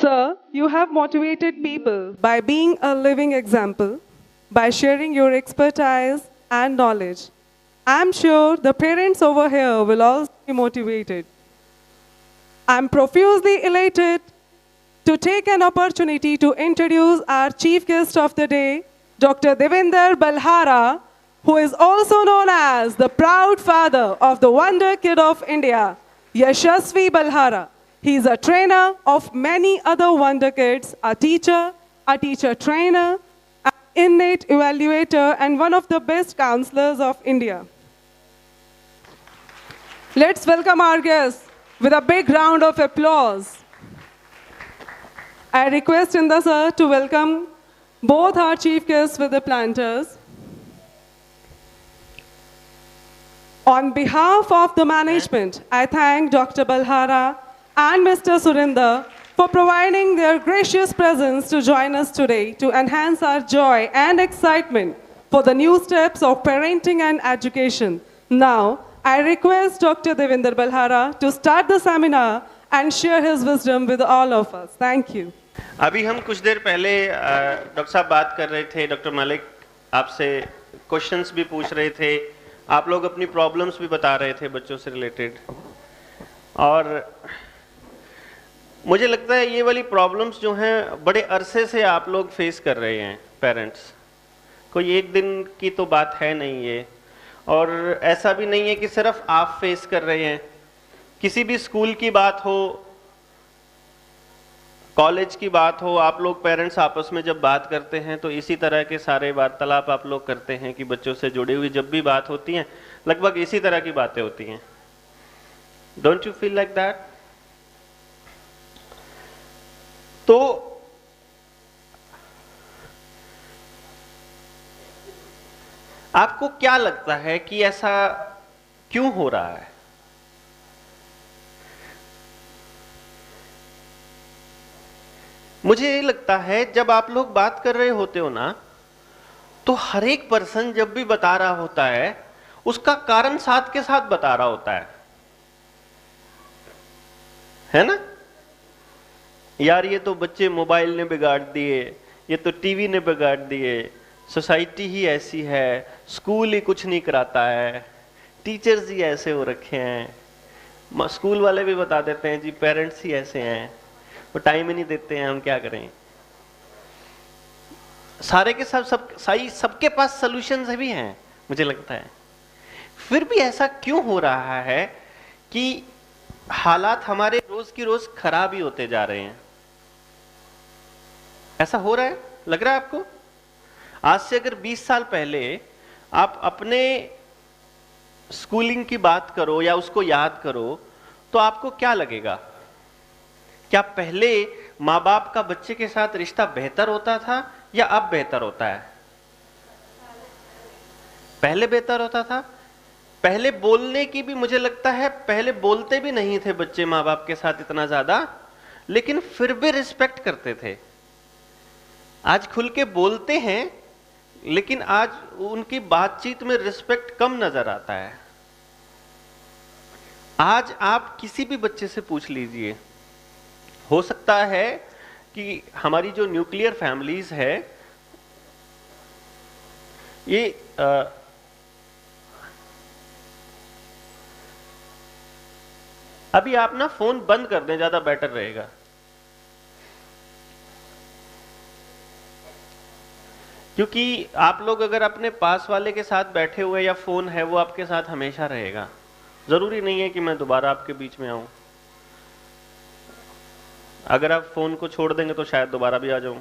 Sir, you have motivated people by being a living example, by sharing your expertise and knowledge. I'm sure the parents over here will also be motivated. I'm profusely elated to take an opportunity to introduce our chief guest of the day, Dr. Devinder Balhara, who is also known as the proud father of the Wonder Kid of India, Yashasvi Balhara. He is a trainer of many other Wonder Kids, a teacher trainer, an innate evaluator, and one of the best counselors of India. Let's welcome our guest with a big round of applause. I request Inda sir to welcome both our chief guests with the planters. On behalf of the management, I thank Dr. Balhara and Mr. Surinder for providing their gracious presence to join us today to enhance our joy and excitement for the new steps of parenting and education. Now, I request Dr. Devinder Balhara to start the seminar and share his wisdom with all of us. Thank you. अभी हम कुछ देर पहले doctor साहब बात कर रहे थे, doctor Malik आपसे क्वेश्चंस भी पूछ रहे थे, आप लोग अपनी प्रॉब्लम्स भी बता रहे थे बच्चों से रिलेटेड, और मुझे लगता है ये वाली प्रॉब्लम्स जो हैं बड़े अरसे से आप लोग फेस कर रहे हैं पेरेंट्स, कोई एक दिन की तो बात है नहीं ये, और ऐसा भी नहीं है कि सिर्फ आप फेस कर रहे हैं, किसी भी स्कूल की बात हो, कॉलेज की बात हो, आप लोग पेरेंट्स आपस में जब बात करते हैं तो इसी तरह के सारे वार्तालाप आप लोग करते हैं कि बच्चों से जुड़ी हुई जब भी बात होती है लगभग इसी तरह की बातें होती हैं. Don't you feel like that? तो आपको क्या लगता है कि ऐसा क्यों हो रहा है? मुझे ये लगता है जब आप लोग बात कर रहे होते हो ना, तो हर एक पर्सन जब भी बता रहा होता है उसका कारण साथ के साथ बता रहा होता है ना? यार ये तो बच्चे मोबाइल ने बिगाड़ दिए, ये तो टीवी ने बिगाड़ दिए, सोसाइटी ही ऐसी है, स्कूल ही कुछ नहीं कराता है, टीचर्स ही ऐसे हो रखे हैं, स्कूल वाले भी बता देते हैं जी पेरेंट्स ही ऐसे हैं, वो टाइम ही नहीं देते हैं, हम क्या करें. सारे के सबके पास सॉल्यूशंस भी हैं मुझे लगता है. फिर भी ऐसा क्यों हो रहा है कि हालात हमारे रोज की रोज खराब ही होते जा रहे हैं? ऐसा हो रहा है, लग रहा है आपको? आज से अगर 20 साल पहले आप अपने स्कूलिंग की बात करो या उसको याद करो तो आपको क्या लगेगा? क्या पहले माँ बाप का बच्चे के साथ रिश्ता बेहतर होता था या अब बेहतर होता है? पहले बेहतर होता था. पहले बोलने की भी मुझे लगता है, पहले बोलते भी नहीं थे बच्चे माँ बाप के साथ इतना ज्यादा, लेकिन फिर भी रिस्पेक्ट करते थे. आज खुल के बोलते हैं लेकिन आज उनकी बातचीत में रिस्पेक्ट कम नजर आता है. आज आप किसी भी बच्चे से पूछ लीजिए, हो सकता है कि हमारी जो न्यूक्लियर फैमिलीज है ये अभी आप ना फोन बंद कर दें, ज्यादा बेटर रहेगा. क्योंकि आप लोग अगर अपने पास वाले के साथ बैठे हुए या फोन है वो आपके साथ हमेशा रहेगा. जरूरी नहीं है कि मैं दोबारा आपके बीच में आऊं. अगर आप फोन को छोड़ देंगे तो शायद दोबारा भी आ जाऊं.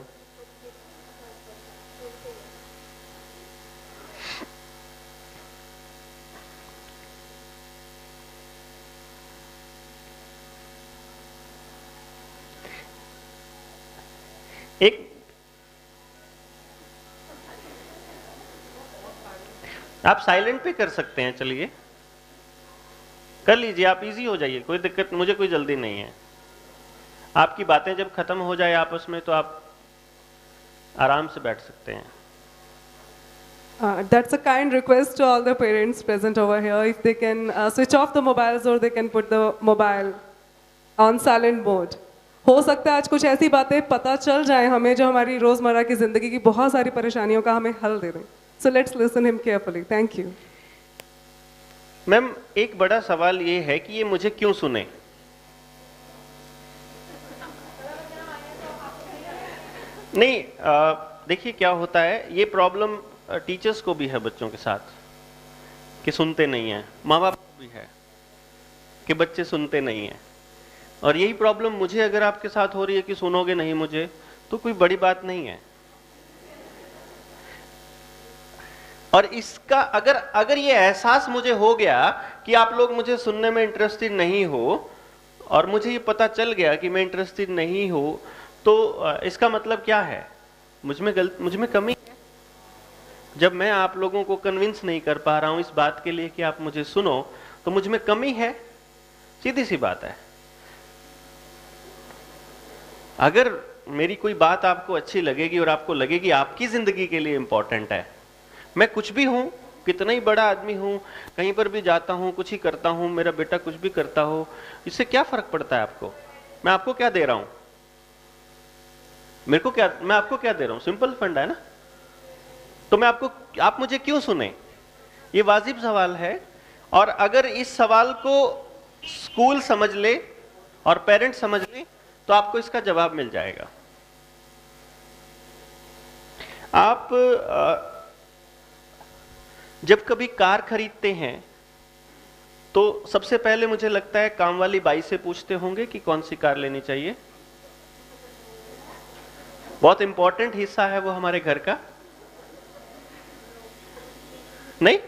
एक आप साइलेंट पे कर सकते हैं, चलिए कर लीजिए, आप इजी हो जाइए, कोई दिक्कत, मुझे कोई जल्दी नहीं है. आपकी बातें जब खत्म हो जाए आपस में तो आप आराम से बैठ सकते हैं. That's a kind request to all the parents present over here. If they can switch off the mobiles or they can put the mobile on silent mode. हो सकता है आज कुछ ऐसी बातें पता चल जाए हमें जो हमारी रोजमर्रा की जिंदगी की बहुत सारी परेशानियों का हमें हल दे दें। So let's listen him carefully. Thank you. Ma'am, एक बड़ा सवाल ये है कि ये मुझे क्यों सुने? नहीं, देखिए क्या होता है, ये प्रॉब्लम टीचर्स को भी है बच्चों के साथ कि सुनते नहीं हैं, माँ बाप को भी है कि बच्चे सुनते नहीं हैं। और यही प्रॉब्लम मुझे अगर आपके साथ हो रही है कि सुनोगे नहीं मुझे, तो कोई बड़ी बात नहीं है। और इसका अगर ये एहसास मुझे हो गया कि आप लोग मुझे सुनने में इंटरेस्टेड नहीं हो, और मुझे ये पता चल गया कि मैं इंटरेस्टेड नहीं हो, तो इसका मतलब क्या है? मुझ में कमी है। जब मैं आप लोगों को कन्विंस नहीं कर पा रहा हूं इस बात के लिए कि आप मुझे सुनो, तो मुझ में कमी है। सीधी सी बात है। अगर मेरी कोई बात आपको अच्छी लगेगी और आपको लगेगी आपकी जिंदगी के लिए इंपॉर्टेंट है, मैं कुछ भी हूं, कितना ही बड़ा आदमी हूं, कहीं पर भी जाता हूं, कुछ ही करता हूं, मेरा बेटा कुछ भी करता हो, इससे क्या फर्क पड़ता है आपको? मैं आपको क्या दे रहा हूं? मैं आपको क्या दे रहा हूं? सिंपल फंड है ना। तो आप मुझे क्यों सुने? ये वाजिब सवाल है। और अगर इस सवाल को स्कूल समझ ले और पेरेंट्स समझ ले, तो आपको इसका जवाब मिल जाएगा। आप जब कभी कार खरीदते हैं तो सबसे पहले मुझे लगता है काम वाली बाई से पूछते होंगे कि कौन सी कार लेनी चाहिए। बहुत इंपॉर्टेंट हिस्सा है वो हमारे घर का, नहीं?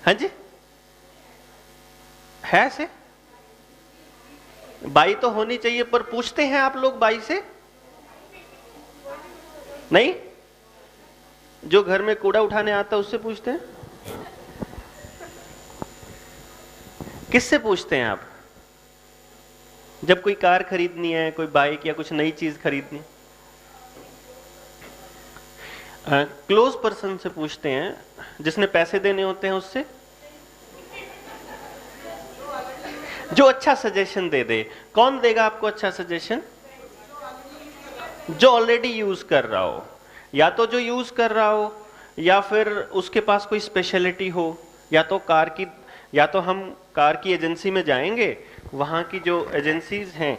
हाँ जी, है ऐसे? बाई तो होनी चाहिए, पर पूछते हैं आप लोग बाई से? नहीं? जो घर में कूड़ा उठाने आता है उससे पूछते हैं? किससे पूछते हैं आप जब कोई कार खरीदनी है, कोई बाइक या कुछ नई चीज खरीदनी? क्लोज पर्सन से पूछते हैं, जिसने पैसे देने होते हैं उससे, जो अच्छा सजेशन दे दे। कौन देगा आपको अच्छा सजेशन? जो ऑलरेडी यूज कर रहा हो, या तो जो यूज कर रहा हो, या फिर उसके पास कोई स्पेशलिटी हो, या तो हम कार की एजेंसी में जाएंगे, वहां की जो एजेंसीज हैं।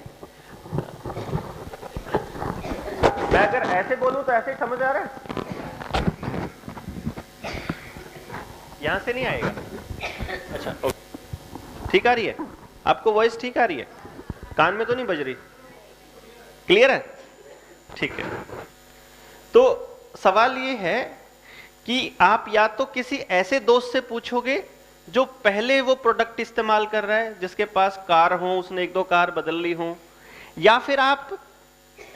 मैं अगर ऐसे बोलूं तो ऐसे समझ आ रहा है? यहां से नहीं आएगा? अच्छा, ओके। ठीक आ रही है? आपको वॉइस ठीक आ रही है? कान में तो नहीं बज रही? क्लियर है? ठीक है। तो सवाल ये है कि आप या तो किसी ऐसे दोस्त से पूछोगे जो पहले वो प्रोडक्ट इस्तेमाल कर रहा है, जिसके पास कार हो, उसने 1-2 कार बदल ली हो, या फिर आप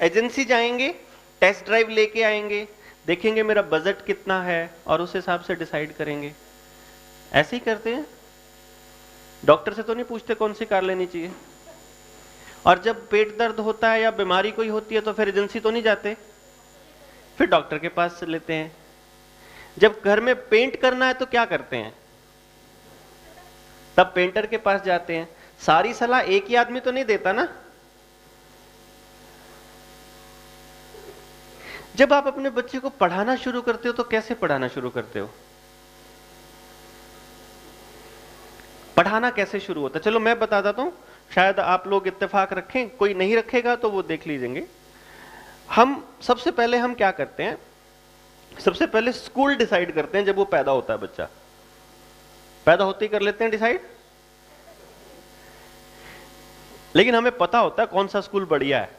एजेंसी जाएंगे, टेस्ट ड्राइव लेके आएंगे, देखेंगे मेरा बजट कितना है और उस हिसाब से डिसाइड करेंगे। ऐसे ही करते हैं। डॉक्टर से तो नहीं पूछते कौन सी कार लेनी चाहिए। और जब पेट दर्द होता है या बीमारी कोई होती है तो फिर एजेंसी तो नहीं जाते, फिर डॉक्टर के पास से लेते हैं। जब घर में पेंट करना है तो क्या करते हैं? तब पेंटर के पास जाते हैं। सारी सलाह एक ही आदमी तो नहीं देता ना। जब आप अपने बच्चे को पढ़ाना शुरू करते हो तो कैसे पढ़ाना शुरू करते हो? पढ़ाना कैसे शुरू होता है? चलो मैं बता देता हूं, शायद आप लोग इत्तेफाक रखें, कोई नहीं रखेगा तो वो देख लीजिएंगे। सबसे पहले हम क्या करते हैं? सबसे पहले स्कूल डिसाइड करते हैं। जब वो पैदा होता है, बच्चा पैदा होते ही कर लेते हैं डिसाइड। लेकिन हमें पता होता है कौन सा स्कूल बढ़िया है।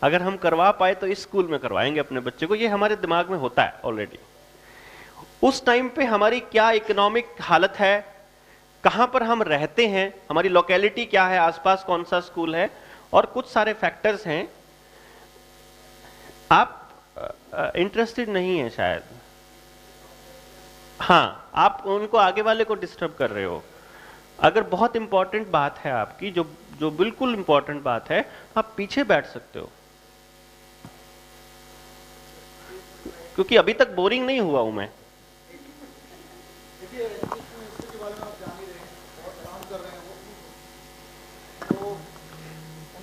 अगर हम करवा पाए तो इस स्कूल में करवाएंगे अपने बच्चे को, ये हमारे दिमाग में होता है ऑलरेडी। उस टाइम पे हमारी क्या इकोनॉमिक हालत है, कहां पर हम रहते हैं, हमारी लोकेलिटी क्या है, आसपास कौन सा स्कूल है, और कुछ सारे फैक्टर्स हैं। आप इंटरेस्टेड नहीं है शायद, हाँ, आप उनको आगे वाले को डिस्टर्ब कर रहे हो। अगर बहुत इंपॉर्टेंट बात है आपकी, जो बिल्कुल इंपॉर्टेंट बात है, आप पीछे बैठ सकते हो, क्योंकि अभी तक बोरिंग नहीं हुआ हूं मैं।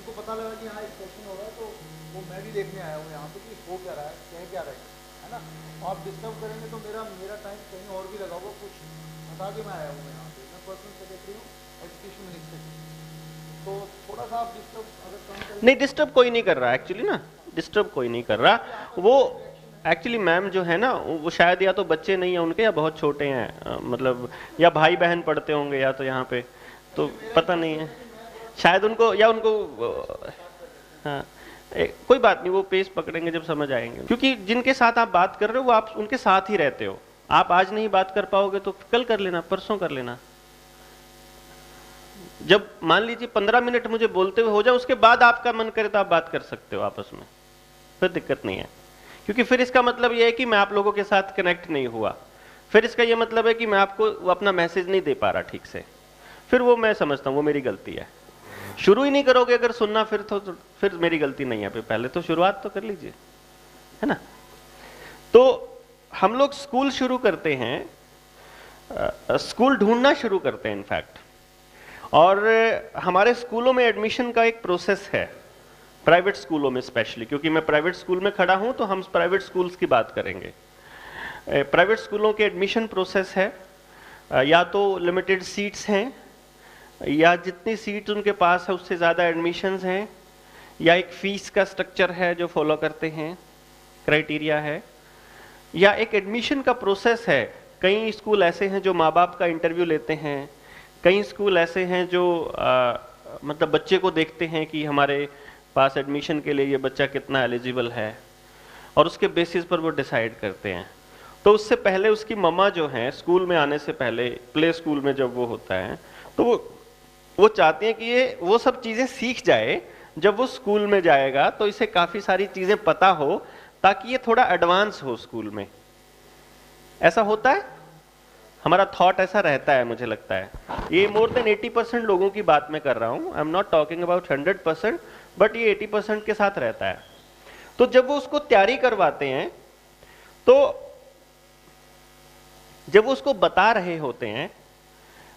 उनको पता लगा कि हाँ एक सेशन हो रहा है, तो वो मैं भी देखने आया हूँ यहाँ पे कि हो क्या रहा है, कह क्या रहे हैं, है ना। आप डिस्टर्ब करेंगे तो मेरा टाइम कहीं और भी लगा हुआ, कुछ बता के मैं आया हूँ यहाँ पे। मैं पर्सनल सेक्रेटरी हूँ एजुकेशन मिनिस्ट्री, तो थोड़ा सा आप डिस्टर्ब अगर कम करें। नहीं, डिस्टर्ब कोई नहीं कर रहा एक्चुअली ना, डिस्टर्ब कोई नहीं कर रहा। वो एक्चुअली मैम जो है ना, वो शायद या तो बच्चे नहीं है उनके, या बहुत छोटे हैं, मतलब या भाई बहन पढ़ते होंगे या तो यहाँ पे, तो पता नहीं है शायद उनको, या उनको हाँ कोई बात नहीं, वो पेस पकड़ेंगे जब समझ आएंगे। क्योंकि जिनके साथ आप बात कर रहे हो वो आप उनके साथ ही रहते हो। आप आज नहीं बात कर पाओगे तो कल कर लेना, परसों कर लेना। जब मान लीजिए 15 मिनट मुझे बोलते हुए हो जाए, उसके बाद आपका मन करे तो आप बात कर सकते हो आपस में, फिर दिक्कत नहीं है। क्योंकि फिर इसका मतलब यह है कि मैं आप लोगों के साथ कनेक्ट नहीं हुआ, फिर इसका यह मतलब है कि मैं आपको अपना मैसेज नहीं दे पा रहा ठीक से, फिर वो मैं समझता हूँ वो मेरी गलती है। शुरू ही नहीं करोगे अगर सुनना, फिर तो फिर मेरी गलती नहीं है। पहले तो शुरुआत तो कर लीजिए, है ना। तो हम लोग स्कूल शुरू करते हैं, स्कूल ढूंढना शुरू करते हैं इनफैक्ट, और हमारे स्कूलों में एडमिशन का एक प्रोसेस है, प्राइवेट स्कूलों में स्पेशली, क्योंकि मैं प्राइवेट स्कूल में खड़ा हूं तो हम प्राइवेट स्कूल्स की बात करेंगे। प्राइवेट स्कूलों के एडमिशन प्रोसेस है, या तो लिमिटेड सीट्स हैं, या जितनी सीट्स उनके पास है उससे ज़्यादा एडमिशन्स हैं, या एक फीस का स्ट्रक्चर है जो फॉलो करते हैं, क्राइटेरिया है, या एक एडमिशन का प्रोसेस है। कई स्कूल ऐसे हैं जो माँ बाप का इंटरव्यू लेते हैं, कई स्कूल ऐसे हैं जो मतलब बच्चे को देखते हैं कि हमारे पास एडमिशन के लिए ये बच्चा कितना एलिजिबल है, और उसके बेसिस पर वो डिसाइड करते हैं। तो उससे पहले उसकी मम्मा जो हैं, स्कूल में आने से पहले, प्ले स्कूल में जब वो होता है, तो वो चाहते हैं कि ये वो सब चीज़ें सीख जाए। जब वो स्कूल में जाएगा तो इसे काफ़ी सारी चीज़ें पता हो, ताकि ये थोड़ा एडवांस हो स्कूल में। ऐसा होता है, हमारा थॉट ऐसा रहता है, मुझे लगता है। ये मोर देन 80% लोगों की बात मैं कर रहा हूँ, I am not talking about 100%, but ये 80% के साथ रहता है। तो जब वो उसको तैयारी करवाते हैं, तो जब वो उसको बता रहे होते हैं,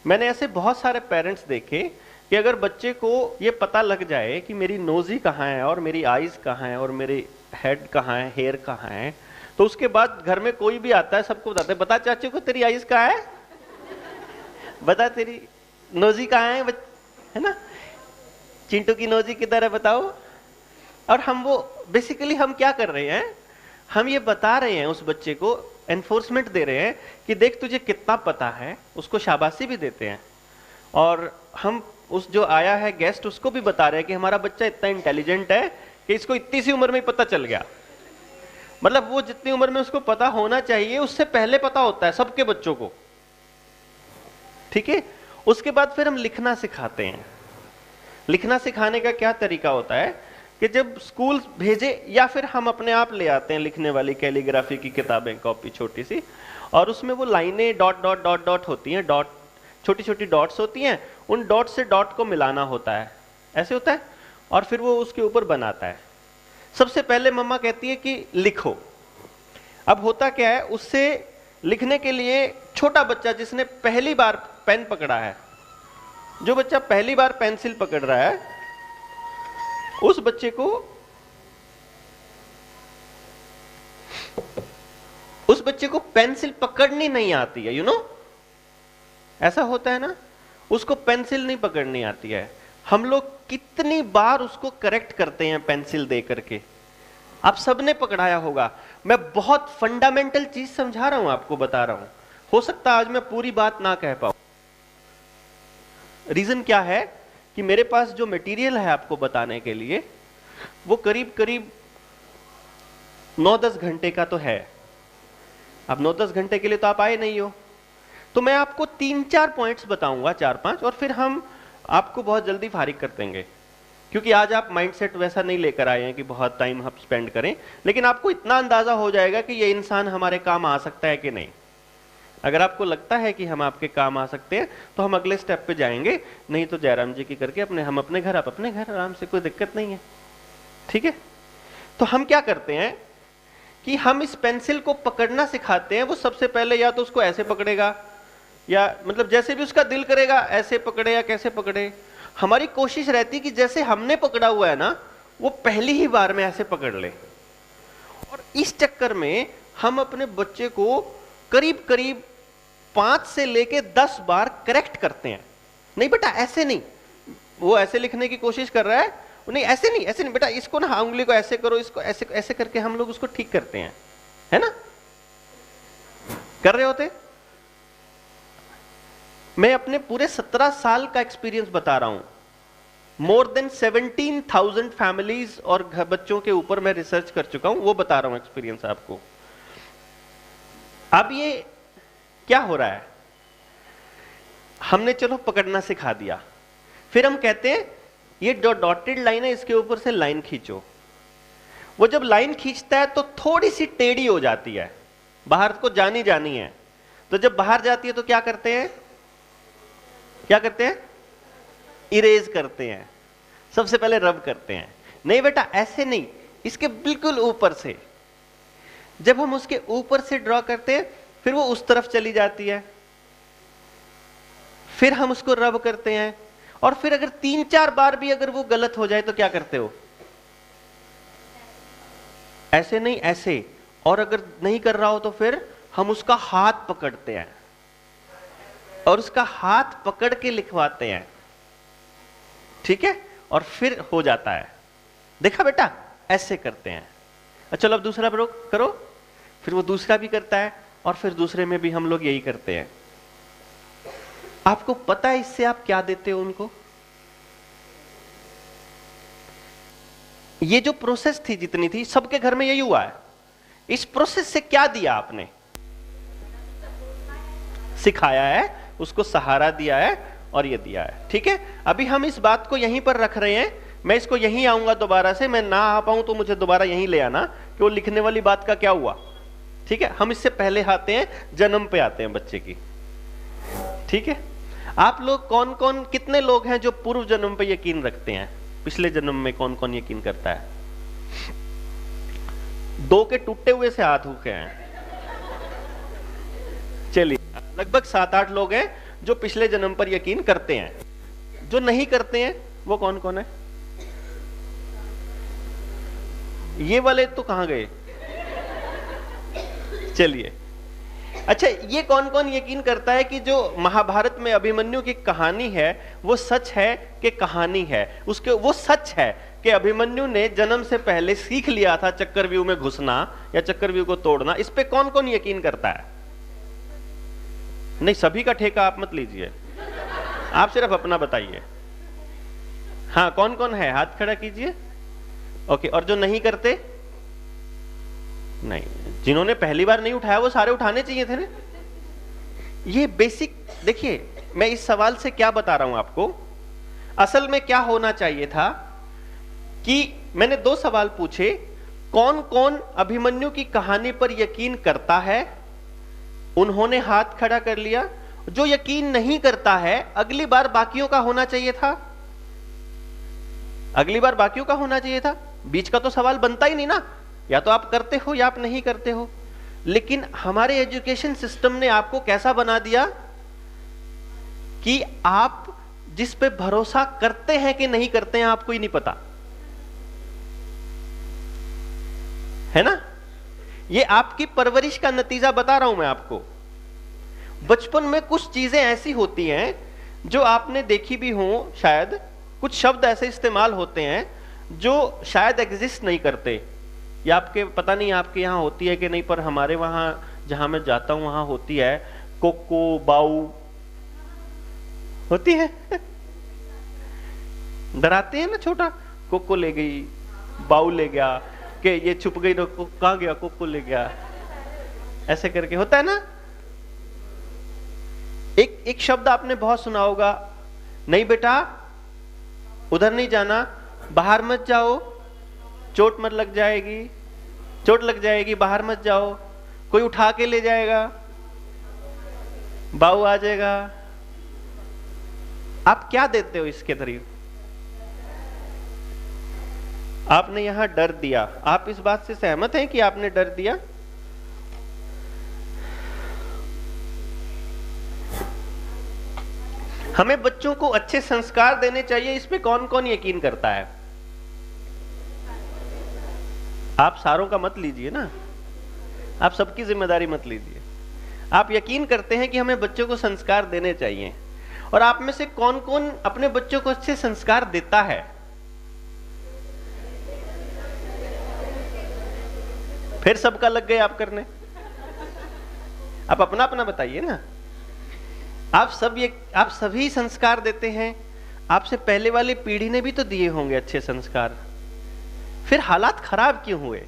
मैंने ऐसे बहुत सारे पेरेंट्स देखे कि अगर बच्चे को ये पता लग जाए कि मेरी नोज़ी कहाँ है, और मेरी आईज कहाँ है, और मेरी हेड कहाँ है, हेयर कहाँ है, तो उसके बाद घर में कोई भी आता है सबको बताते हैं, बता चाची को तेरी आईज कहाँ है, बता तेरी नोज़ी कहाँ है ना, चिंटू की नोज़ी किधर है बताओ। और हम वो बेसिकली हम क्या कर रहे हैं, हम ये बता रहे हैं उस बच्चे को, एनफोर्समेंट दे रहे हैं कि देख तुझे कितना पता है, उसको शाबाशी भी देते हैं। और हम उस जो आया है गेस्ट, उसको भी बता रहे हैं कि हमारा बच्चा इतना इंटेलिजेंट है कि इसको इतनी सी उम्र में ही पता चल गया। मतलब वो जितनी उम्र में उसको पता होना चाहिए उससे पहले पता होता है सबके बच्चों को, ठीक है। उसके बाद फिर हम लिखना सिखाते हैं। लिखना सिखाने का क्या तरीका होता है कि जब स्कूल भेजे, या फिर हम अपने आप ले आते हैं लिखने वाली कैलीग्राफी की किताबें, कॉपी छोटी सी, और उसमें वो लाइनें डॉट डॉट डॉट डॉट होती हैं, डॉट छोटी छोटी डॉट्स होती हैं, उन डॉट से डॉट को मिलाना होता है, ऐसे होता है, और फिर वो उसके ऊपर बनाता है। सबसे पहले मम्मा कहती है कि लिखो। अब होता क्या है, उससे लिखने के लिए छोटा बच्चा जिसने पहली बार पेन पकड़ा है, जो बच्चा पहली बार पेंसिल पकड़ रहा है, उस बच्चे को पेंसिल पकड़नी नहीं आती है, यू नो, ऐसा होता है ना, उसको पेंसिल नहीं पकड़नी आती है। हम लोग कितनी बार उसको करेक्ट करते हैं पेंसिल दे करके, आप सबने पकड़ाया होगा। मैं बहुत फंडामेंटल चीज समझा रहा हूं, आपको बता रहा हूं, हो सकता है आज मैं पूरी बात ना कह पाऊं। रीजन क्या है कि मेरे पास जो मटेरियल है आपको बताने के लिए, वो करीब करीब 9-10 घंटे का तो है। अब 9-10 घंटे के लिए तो आप आए नहीं हो, तो मैं आपको 3-4 पॉइंट्स बताऊंगा, 4-5, और फिर हम आपको बहुत जल्दी फारिग कर देंगे। क्योंकि आज आप माइंडसेट वैसा नहीं लेकर आए हैं कि बहुत टाइम हम स्पेंड करें, लेकिन आपको इतना अंदाजा हो जाएगा कि ये इंसान हमारे काम आ सकता है कि नहीं। अगर आपको लगता है कि हम आपके काम आ सकते हैं तो हम अगले स्टेप पे जाएंगे, नहीं तो जयराम जी की करके हम अपने घर, आप अपने घर, आराम से, कोई दिक्कत नहीं है, ठीक है। तो हम क्या करते हैं कि हम इस पेंसिल को पकड़ना सिखाते हैं। वो सबसे पहले या तो उसको ऐसे पकड़ेगा, या मतलब जैसे भी उसका दिल करेगा ऐसे पकड़े या कैसे पकड़े। हमारी कोशिश रहती कि जैसे हमने पकड़ा हुआ है ना, वो पहली ही बार में ऐसे पकड़ ले। और इस चक्कर में हम अपने बच्चे को करीब करीब 5 से लेके 10 बार करेक्ट करते हैं। नहीं बेटा ऐसे नहीं, वो ऐसे लिखने की कोशिश कर रहा है, नहीं ऐसे नहीं, ऐसे नहीं बेटा, इसको ना उंगली को ऐसे करो, इसको ऐसे ऐसे करके हम लोग उसको ठीक करते हैं, है ना? कर रहे होते। मैं अपने पूरे 17 साल का एक्सपीरियंस बता रहा हूं। मोर देन 17,000 फैमिलीज और बच्चों के ऊपर मैं रिसर्च कर चुका हूं, वो बता रहा हूं एक्सपीरियंस आपको। अब ये क्या हो रहा है, हमने चलो पकड़ना सिखा दिया, फिर हम कहते हैं ये जो डॉटेड लाइन है इसके ऊपर से लाइन खींचो। वो जब लाइन खींचता है तो थोड़ी सी टेढ़ी हो जाती है, बाहर को जानी जानी है, तो जब बाहर जाती है तो क्या करते हैं, क्या करते हैं, इरेज करते हैं, सबसे पहले रब करते हैं। नहीं बेटा ऐसे नहीं, इसके बिल्कुल ऊपर से। जब हम उसके ऊपर से ड्रॉ करते हैं फिर वो उस तरफ चली जाती है, फिर हम उसको रब करते हैं, और फिर अगर 3-4 बार भी अगर वो गलत हो जाए तो क्या करते हो, ऐसे नहीं ऐसे, और अगर नहीं कर रहा हो तो फिर हम उसका हाथ पकड़ते हैं और उसका हाथ पकड़ के लिखवाते हैं, ठीक है, और फिर हो जाता है। देखा बेटा ऐसे करते हैं। चलो अब दूसरा करो, फिर वो दूसरा भी करता है, और फिर दूसरे में भी हम लोग यही करते हैं। आपको पता है इससे आप क्या देते हो उनको? ये जो प्रोसेस थी जितनी थी सबके घर में यही हुआ है। इस प्रोसेस से क्या दिया आपने? सिखाया है, उसको सहारा दिया है और ये दिया है, ठीक है। अभी हम इस बात को यहीं पर रख रहे हैं, मैं इसको यहीं आऊंगा दोबारा से, मैं ना आ पाऊं तो मुझे दोबारा यहीं ले आना कि वो लिखने वाली बात का क्या हुआ, ठीक है। हम इससे पहले आते हैं, जन्म पे आते हैं बच्चे की, ठीक है। आप लोग कौन कौन, कितने लोग हैं जो पूर्व जन्म पे यकीन रखते हैं? पिछले जन्म में कौन कौन यकीन करता है? 2 के टूटे हुए से हाथ उठे हैं। चलिए लगभग 7-8 लोग हैं जो पिछले जन्म पर यकीन करते हैं। जो नहीं करते हैं वो कौन कौन है? ये वाले तो कहां गए? चलिए अच्छा, ये कौन कौन यकीन करता है कि जो महाभारत में अभिमन्यु की कहानी है वो सच है कि कहानी है? उसके वो सच है कि अभिमन्यु ने जन्म से पहले सीख लिया था चक्रव्यूह में घुसना या चक्रव्यूह को तोड़ना? इस पे कौन कौन यकीन करता है? नहीं, सभी का ठेका आप मत लीजिए, आप सिर्फ अपना बताइए। हाँ, कौन कौन है? हाथ खड़ा कीजिए। ओके, और जो नहीं करते? नहीं, जिन्होंने पहली बार नहीं उठाया वो सारे उठाने चाहिए थे ना। ये बेसिक देखिए, मैं इस सवाल से क्या बता रहा हूं आपको, असल में क्या होना चाहिए था कि मैंने 2 सवाल पूछे, कौन कौन अभिमन्यु की कहानी पर यकीन करता है? उन्होंने हाथ खड़ा कर लिया। जो यकीन नहीं करता है, अगली बार बाकियों का होना चाहिए था, अगली बार बाकियों का होना चाहिए था। बीच का तो सवाल बनता ही नहीं ना, या तो आप करते हो या आप नहीं करते हो। लेकिन हमारे एजुकेशन सिस्टम ने आपको कैसा बना दिया कि आप जिस पे भरोसा करते हैं कि नहीं करते हैं आपको ही नहीं पता, है ना। ये आपकी परवरिश का नतीजा बता रहा हूं मैं आपको। बचपन में कुछ चीजें ऐसी होती हैं जो आपने देखी भी हो, शायद कुछ शब्द ऐसे इस्तेमाल होते हैं जो शायद एग्जिस्ट नहीं करते, या आपके पता नहीं आपके यहाँ होती है कि नहीं, पर हमारे वहां जहां मैं जाता हूं वहां होती है। कोको बाऊ होती है। डराते हैं ना, छोटा कोको ले गई, बाऊ ले गया, कि ये छुप गई तो कहां गया, कोको ले गया, ऐसे करके होता है ना। एक शब्द आपने बहुत सुना होगा, नहीं बेटा उधर नहीं जाना, बाहर मत जाओ, चोट मत लग जाएगी, चोट लग जाएगी, बाहर मत जाओ, कोई उठा के ले जाएगा, बाऊ आ जाएगा। आप क्या देते हो इसके तरीके? आपने यहां डर दिया। आप इस बात से सहमत हैं कि आपने डर दिया? हमें बच्चों को अच्छे संस्कार देने चाहिए, इस पे कौन कौन यकीन करता है? आप सारों का मत लीजिए ना, आप सबकी जिम्मेदारी मत लीजिए। आप यकीन करते हैं कि हमें बच्चों को संस्कार देने चाहिए, और आप में से कौन कौन अपने बच्चों को अच्छे संस्कार देता है? फिर सबका लग गए आप करने। आप अपना अपना बताइए ना। आप सभी संस्कार देते हैं। आपसे पहले वाली पीढ़ी ने भी तो दिए होंगे अच्छे संस्कार, फिर हालात खराब क्यों हुए?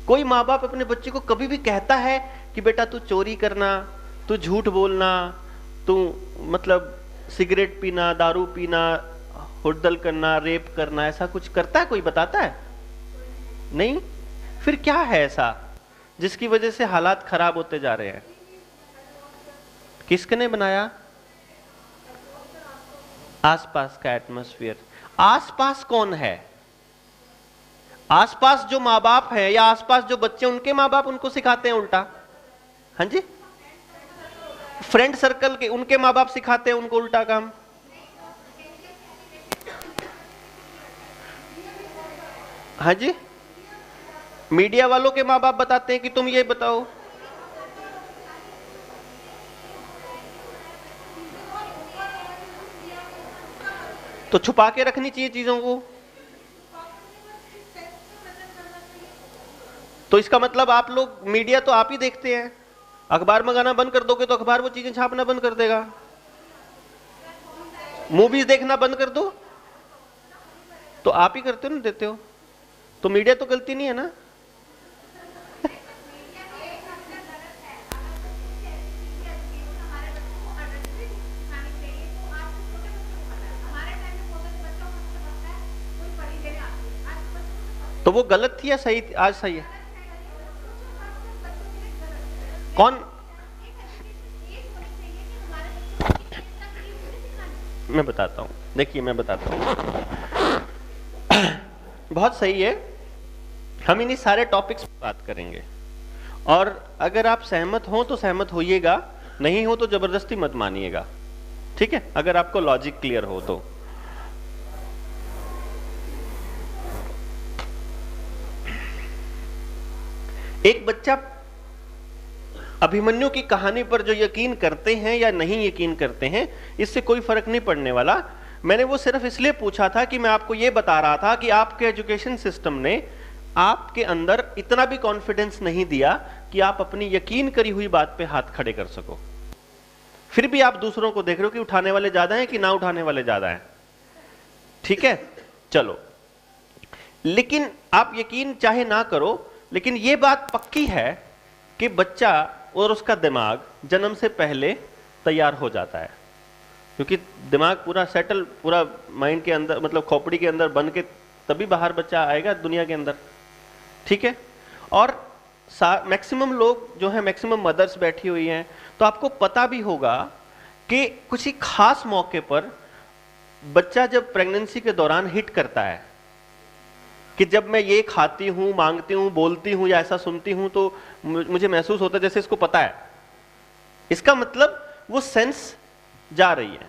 कोई माँ बाप अपने बच्चे को कभी भी कहता है कि बेटा तू चोरी करना, तू झूठ बोलना, तू मतलब सिगरेट पीना, दारू पीना, हुड़दंग करना, रेप करना, ऐसा कुछ करता है? कोई बताता है? नहीं। फिर क्या है ऐसा जिसकी वजह से हालात खराब होते जा रहे हैं? किसने बनाया? आसपास का एटमॉस्फेयर। आसपास कौन है? आसपास जो माँ बाप है या आसपास जो बच्चे, उनके माँ बाप उनको सिखाते हैं उल्टा। हाँ जी, फ्रेंड सर्कल के उनके माँ बाप सिखाते हैं उनको उल्टा काम। हाँ जी, मीडिया वालों के माँ बाप बताते हैं कि तुम ये बताओ। तो छुपा के रखनी चाहिए चीजों को। तो इसका मतलब आप लोग मीडिया तो आप ही देखते हैं। अखबार मंगाना बंद कर दोगे तो अखबार वो चीजें छापना बंद कर देगा। मूवीज देखना बंद कर दो तो आप ही करते हो ना, देते हो। तो मीडिया तो गलती नहीं है ना। तो वो गलत थी या सही थी? आज सही है। कौन? मैं बताता हूं, देखिए मैं बताता हूं। बहुत सही है, हम इन्हीं सारे टॉपिक्स पर बात करेंगे, और अगर आप सहमत हो तो सहमत होइएगा, नहीं हो तो जबरदस्ती मत मानिएगा, ठीक है? अगर आपको लॉजिक क्लियर हो तो। एक बच्चा अभिमन्यु की कहानी पर जो यकीन करते हैं या नहीं यकीन करते हैं, इससे कोई फर्क नहीं पड़ने वाला। मैंने वो सिर्फ इसलिए पूछा था कि मैं आपको ये बता रहा था कि आपके एजुकेशन सिस्टम ने आपके अंदर इतना भी कॉन्फिडेंस नहीं दिया कि आप अपनी यकीन करी हुई बात पे हाथ खड़े कर सको। फिर भी आप दूसरों को देख रहे हो कि उठाने वाले ज्यादा हैं कि ना उठाने वाले ज्यादा हैं, ठीक है? चलो, लेकिन आप यकीन चाहे ना करो, लेकिन ये बात पक्की है कि बच्चा और उसका दिमाग जन्म से पहले तैयार हो जाता है, क्योंकि दिमाग पूरा सेटल, पूरा माइंड के अंदर, मतलब खोपड़ी के अंदर बन के तभी बाहर बच्चा आएगा दुनिया के अंदर, ठीक है? और मैक्सिमम लोग जो है, मैक्सिमम मदर्स बैठी हुई हैं, तो आपको पता भी होगा कि कुछ ही खास मौके पर बच्चा जब प्रेगनेंसी के दौरान हिट करता है कि जब मैं ये खाती हूं, मांगती हूं, बोलती हूं या ऐसा सुनती हूं तो मुझे महसूस होता है जैसे इसको पता है। इसका मतलब वो सेंस जा रही है।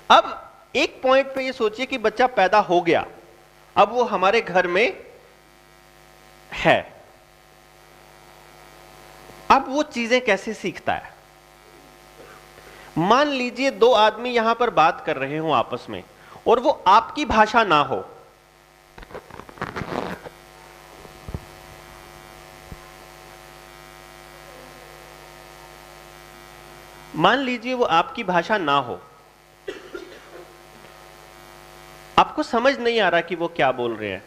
अब एक पॉइंट पे ये सोचिए कि बच्चा पैदा हो गया, अब वो हमारे घर में है, अब वो चीजें कैसे सीखता है? मान लीजिए दो आदमी यहां पर बात कर रहे हो आपस में, और वो आपकी भाषा ना हो, मान लीजिए वो आपकी भाषा ना हो, आपको समझ नहीं आ रहा कि वो क्या बोल रहे हैं,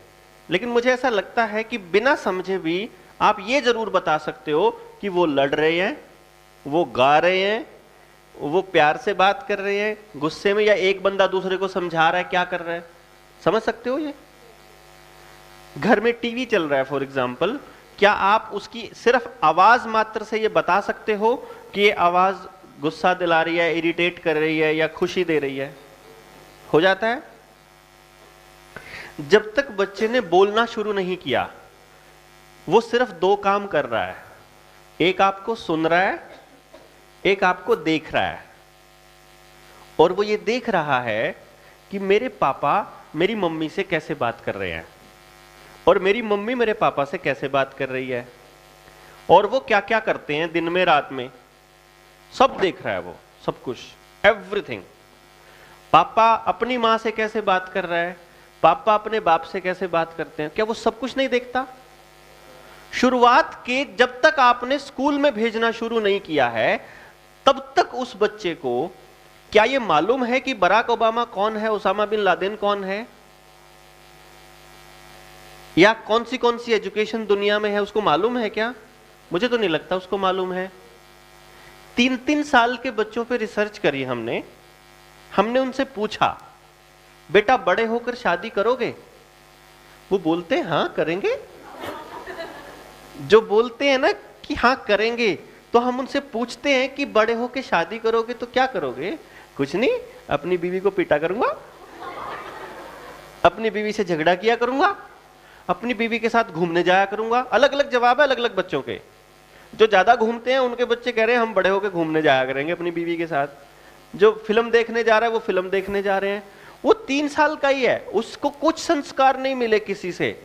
लेकिन मुझे ऐसा लगता है कि बिना समझे भी आप ये जरूर बता सकते हो कि वो लड़ रहे हैं, वो गा रहे हैं, वो प्यार से बात कर रहे हैं, गुस्से में, या एक बंदा दूसरे को समझा रहा है, क्या कर रहा है। समझ सकते हो? ये घर में टीवी चल रहा है फॉर एग्जाम्पल, क्या आप उसकी सिर्फ आवाज मात्र से ये बता सकते हो कि ये आवाज गुस्सा दिला रही है, इरिटेट कर रही है या खुशी दे रही है? हो जाता है। जब तक बच्चे ने बोलना शुरू नहीं किया, वो सिर्फ दो काम कर रहा है, एक आपको सुन रहा है, एक आपको देख रहा है। और वो ये देख रहा है कि मेरे पापा मेरी मम्मी से कैसे बात कर रहे हैं और मेरी मम्मी मेरे पापा से कैसे बात कर रही है, और वो क्या क्या करते हैं दिन में रात में, सब देख रहा है वो, सब कुछ, एवरीथिंग। पापा अपनी माँ से कैसे बात कर रहा है, पापा अपने बाप से कैसे बात करते हैं, क्या वो सब कुछ नहीं देखता? शुरुआत के जब तक आपने स्कूल में भेजना शुरू नहीं किया है तब तक उस बच्चे को क्या ये मालूम है कि बराक ओबामा कौन है, उसामा बिन लादेन कौन है, या कौन सी एजुकेशन दुनिया में है, उसको मालूम है क्या? मुझे तो नहीं लगता उसको मालूम है। 3-3 साल के बच्चों पे रिसर्च करी हमने उनसे पूछा, बेटा बड़े होकर शादी करोगे? वो बोलते हैं हाँ करेंगे। जो बोलते हैं ना कि हाँ करेंगे, तो हम उनसे पूछते हैं कि बड़े होकर शादी करोगे तो क्या करोगे? कुछ नहीं, अपनी बीवी को पीटा करूंगा, अपनी बीवी से झगड़ा किया करूंगा, अपनी बीवी के साथ घूमने जाया करूंगा। अलग अलग जवाब है अलग अलग बच्चों के। जो ज्यादा घूमते हैं उनके बच्चे कह रहे हैं हम बड़े होकर घूमने जाया करेंगे अपनी बीवी के साथ। जो फिल्म देखने जा रहा है वो फिल्म देखने जा रहे हैं। वो 3 साल का ही है, उसको कुछ संस्कार नहीं मिले किसी से,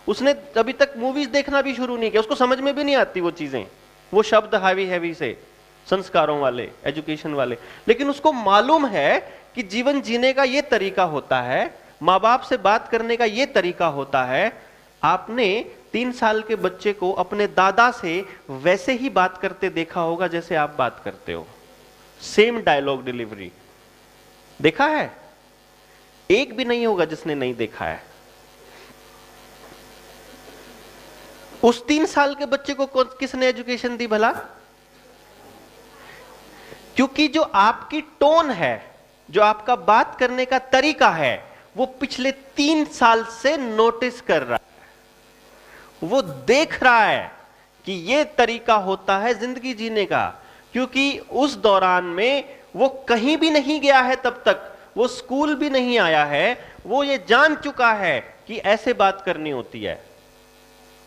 उसने अभी तक मूवीज देखना भी शुरू नहीं किया, उसको समझ में भी नहीं आती वो चीजें, वो शब्द हैवी से, संस्कारों वाले, एजुकेशन वाले। लेकिन उसको मालूम है कि जीवन जीने का ये तरीका होता है, माँ बाप से बात करने का ये तरीका होता है। आपने 3 साल के बच्चे को अपने दादा से वैसे ही बात करते देखा होगा जैसे आप बात करते हो, सेम डायलॉग डिलीवरी देखा है? एक भी नहीं होगा जिसने नहीं देखा है। उस 3 साल के बच्चे को किसने एजुकेशन दी भला? क्योंकि जो आपकी टोन है, जो आपका बात करने का तरीका है, वो पिछले 3 साल से नोटिस कर रहा है, वो देख रहा है कि ये तरीका होता है जिंदगी जीने का। क्योंकि उस दौरान में वो कहीं भी नहीं गया है, तब तक वो स्कूल भी नहीं आया है, वो ये जान चुका है कि ऐसे बात करनी होती है,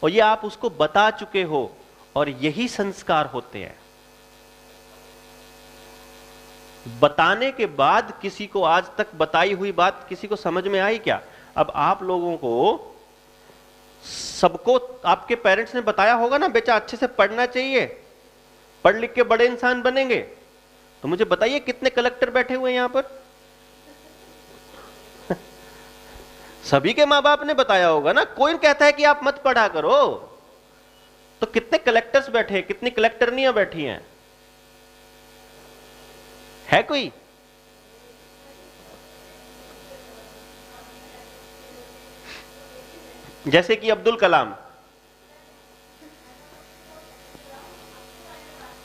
और ये आप उसको बता चुके हो, और यही संस्कार होते हैं। बताने के बाद किसी को आज तक बताई हुई बात किसी को समझ में आई क्या? अब आप लोगों को सबको आपके पेरेंट्स ने बताया होगा ना, बेटा अच्छे से पढ़ना चाहिए, पढ़ लिख के बड़े इंसान बनेंगे। तो मुझे बताइए कितने कलेक्टर बैठे हुए हैं यहां पर? सभी के माँ बाप ने बताया होगा ना। कोई कहता है कि आप मत पढ़ा करो, तो कितने कलेक्टर्स बैठे, कितनी कलेक्टरनियां बैठी हैं? है कोई? जैसे कि अब्दुल कलाम,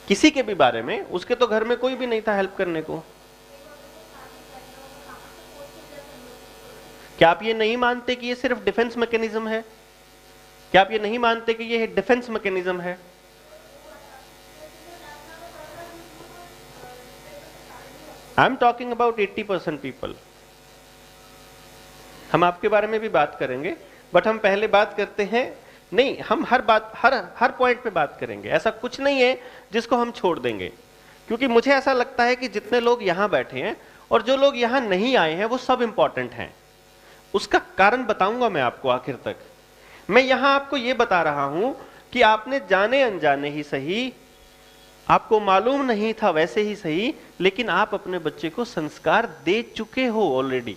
किसी के भी बारे में, उसके तो घर में कोई भी नहीं था हेल्प करने को। क्या आप ये नहीं मानते कि ये सिर्फ डिफेंस मैकेनिज्म है? क्या आप ये नहीं मानते कि ये डिफेंस मैकेनिज्म है? I am talking about 80% people. हम आपके बारे में भी बात करेंगे, बट हम पहले बात करते हैं, नहीं हम हर पॉइंट पे बात करेंगे। ऐसा कुछ नहीं है जिसको हम छोड़ देंगे, क्योंकि मुझे ऐसा लगता है कि जितने लोग यहां बैठे हैं और जो लोग यहां नहीं आए हैं वो सब इंपॉर्टेंट हैं। उसका कारण बताऊंगा मैं आपको आखिर तक। मैं यहां आपको यह बता रहा हूं कि आपने जाने अनजाने ही सही, आपको मालूम नहीं था वैसे ही सही, लेकिन आप अपने बच्चे को संस्कार दे चुके हो ऑलरेडी।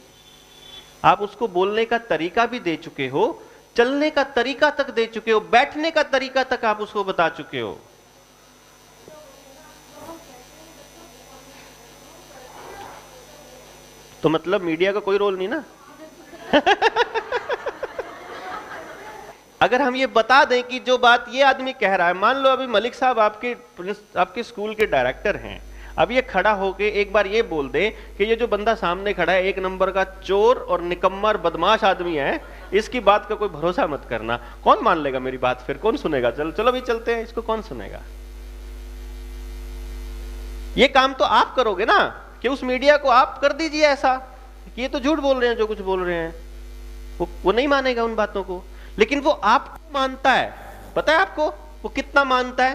आप उसको बोलने का तरीका भी दे चुके हो, चलने का तरीका तक दे चुके हो, बैठने का तरीका तक आप उसको बता चुके हो। तो मतलब मीडिया का कोई रोल नहीं ना? अगर हम ये बता दें कि जो बात ये आदमी कह रहा है, मान लो अभी मलिक साहब आपके स्कूल के डायरेक्टर हैं, अब ये खड़ा होके एक बार ये बोल दे कि ये जो बंदा सामने खड़ा है 1 नंबर का चोर और निकम्मा और बदमाश आदमी है, इसकी बात का कोई भरोसा मत करना। कौन मान लेगा मेरी बात? फिर कौन सुनेगा? चलो भी चलते हैं, इसको कौन सुनेगा? ये काम तो आप करोगे ना, कि उस मीडिया को आप कर दीजिए ऐसा कि ये तो झूठ बोल रहे हैं जो कुछ बोल रहे हैं। वो नहीं मानेगा उन बातों को, लेकिन वो आपको मानता है। पता है आपको वो कितना मानता है,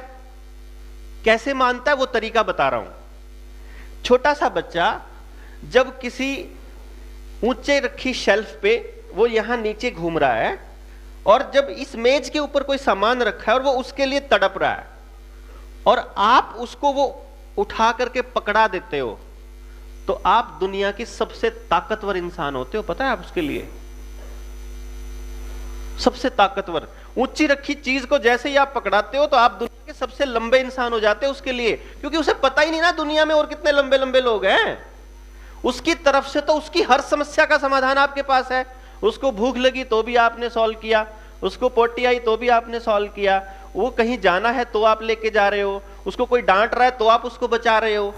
कैसे मानता है? वो तरीका बता रहा हूं। छोटा सा बच्चा जब किसी ऊंचे रखी शेल्फ पे वो यहां नीचे घूम रहा है, और जब इस मेज के ऊपर कोई सामान रखा है और वो उसके लिए तड़प रहा है, और आप उसको वो उठा करके पकड़ा देते हो, तो आप दुनिया की सबसे ताकतवर इंसान होते हो। पता है आप उसके लिए सबसे ताकतवर। ऊंची रखी चीज को जैसे ही आप पकड़ाते हो तो आप दुनिया के सबसे लंबे इंसान हो जाते हो उसके लिए, क्योंकि उसे पता ही नहीं ना दुनिया में और कितने लंबे लंबे लोग हैं। उसकी तरफ से तो उसकी हर समस्या का समाधान आपके पास है। उसको भूख लगी तो भी आपने सॉल्व किया, उसको पोटी आई तो भी आपने सॉल्व किया, वो कहीं जाना है तो आप लेके जा रहे हो, उसको कोई डांट रहा है तो आप उसको बचा रहे हो।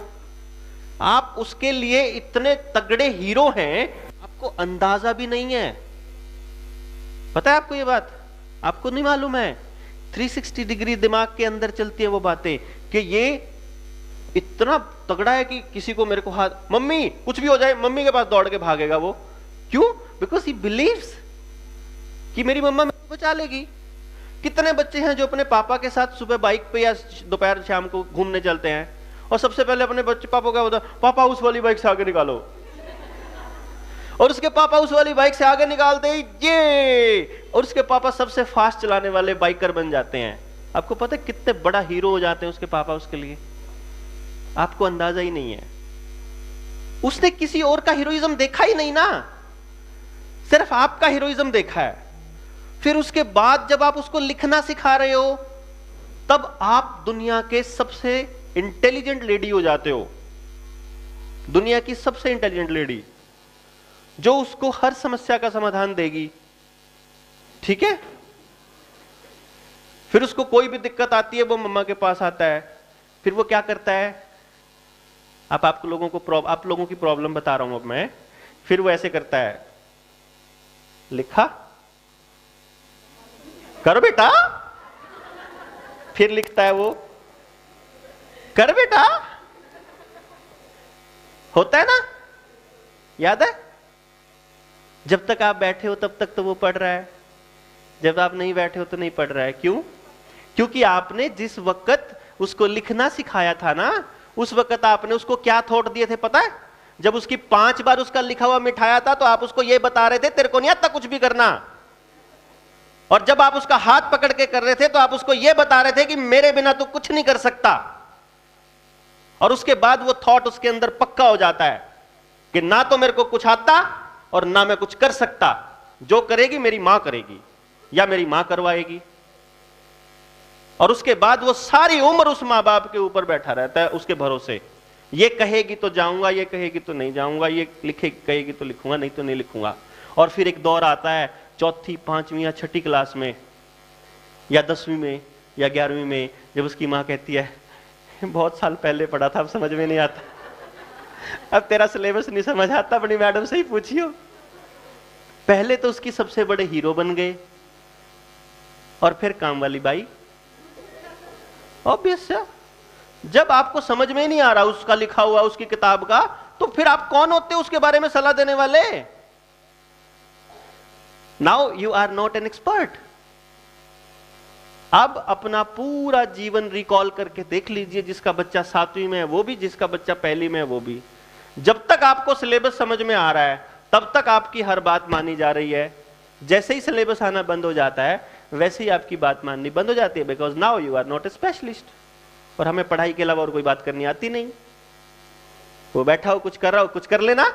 आप उसके लिए इतने तगड़े हीरो हैं, आपको अंदाजा भी नहीं है। पता है आपको ये बात? आपको नहीं मालूम है? 360 डिग्री दिमाग के अंदर चलती है वो बातें कि ये इतना तगड़ा है कि किसी को, मेरे को हाथ, मम्मी कुछ भी हो जाए, मम्मी के पास दौड़ के भागेगा वो। क्यों? बिकॉज ही बिलीव्स कि मेरी मम्मा मेरे को बचा लेगी। कितने बच्चे हैं जो अपने पापा के साथ सुबह बाइक पे या दोपहर शाम को घूमने चलते हैं और सबसे पहले अपने बच्चे पापा का होता, पापा उस वाली बाइक से आगे निकालो, और उसके पापा उस वाली बाइक से आगे निकालते ही ये, और उसके पापा सबसे फास्ट चलाने वाले बाइकर बन जाते हैं। आपको पता है कितने बड़ा हीरो हो जाते हैं उसके पापा उसके लिए? आपको अंदाजा ही नहीं है। उसने किसी और का हीरोइज्म देखा ही नहीं ना, सिर्फ आपका हीरोइज्म देखा है। फिर उसके बाद जब आप उसको लिखना सिखा रहे हो, तब आप दुनिया के सबसे इंटेलिजेंट लेडी हो जाते हो, दुनिया की सबसे इंटेलिजेंट लेडी, जो उसको हर समस्या का समाधान देगी। ठीक है? फिर उसको कोई भी दिक्कत आती है वो मम्मा के पास आता है। फिर वो क्या करता है? आप लोगों की प्रॉब्लम बता रहा हूं अब मैं। फिर वो ऐसे करता है, लिखा कर बेटा। फिर लिखता है वो, कर बेटा। होता है ना? याद है? जब तक आप बैठे हो तब तक तो वो पढ़ रहा है, जब आप नहीं बैठे हो तो नहीं पढ़ रहा है। क्यों? क्योंकि आपने जिस वक्त उसको लिखना सिखाया था ना, उस वक्त आपने उसको क्या थॉट दिए थे पता है? जब उसकी 5 बार उसका लिखा हुआ मिठाया था तो आप उसको ये बता रहे थे तेरे को नहीं आता कुछ भी करना। और जब आप उसका हाथ पकड़ के कर रहे थे तो आप उसको ये बता रहे थे कि मेरे बिना तो कुछ नहीं कर सकता। और उसके बाद वो थॉट उसके अंदर पक्का हो जाता है कि ना तो मेरे को कुछ आता और ना मैं कुछ कर सकता, जो करेगी मेरी मां करेगी या मेरी मां करवाएगी। और उसके बाद वो सारी उम्र उस मां बाप के ऊपर बैठा रहता है उसके भरोसे। ये कहेगी तो जाऊंगा, ये कहेगी तो नहीं जाऊंगा, ये कहेगी तो लिखूंगा, नहीं तो नहीं लिखूंगा। और फिर एक दौर आता है चौथी, 5वीं या 6ठी क्लास में या 10वीं में या 11वीं में, जब उसकी मां कहती है बहुत साल पहले पढ़ा था अब समझ में नहीं आता, अब तेरा सिलेबस नहीं समझ आता, अपनी मैडम से ही पूछियो। पहले तो उसकी सबसे बड़े हीरो बन गए और फिर काम वाली बाई। ऑब्वियस है, जब आपको समझ में नहीं आ रहा उसका लिखा हुआ उसकी किताब का, तो फिर आप कौन होते हो उसके बारे में सलाह देने वाले? Now you are not an expert. अब अपना पूरा जीवन रिकॉल करके देख लीजिए, जिसका बच्चा 7वीं में है वो भी, जिसका बच्चा 1ली में है वो भी। जब तक आपको सिलेबस समझ में आ रहा है तब तक आपकी हर बात मानी जा रही है। जैसे ही सिलेबस आना बंद हो जाता है वैसे ही आपकी बात माननी बंद हो जाती है, because now you are not a specialist. और हमें पढ़ाई के अलावा और कोई बात करनी आती नहीं। वो बैठा हो कुछ कर रहा हो, कुछ कर लेना,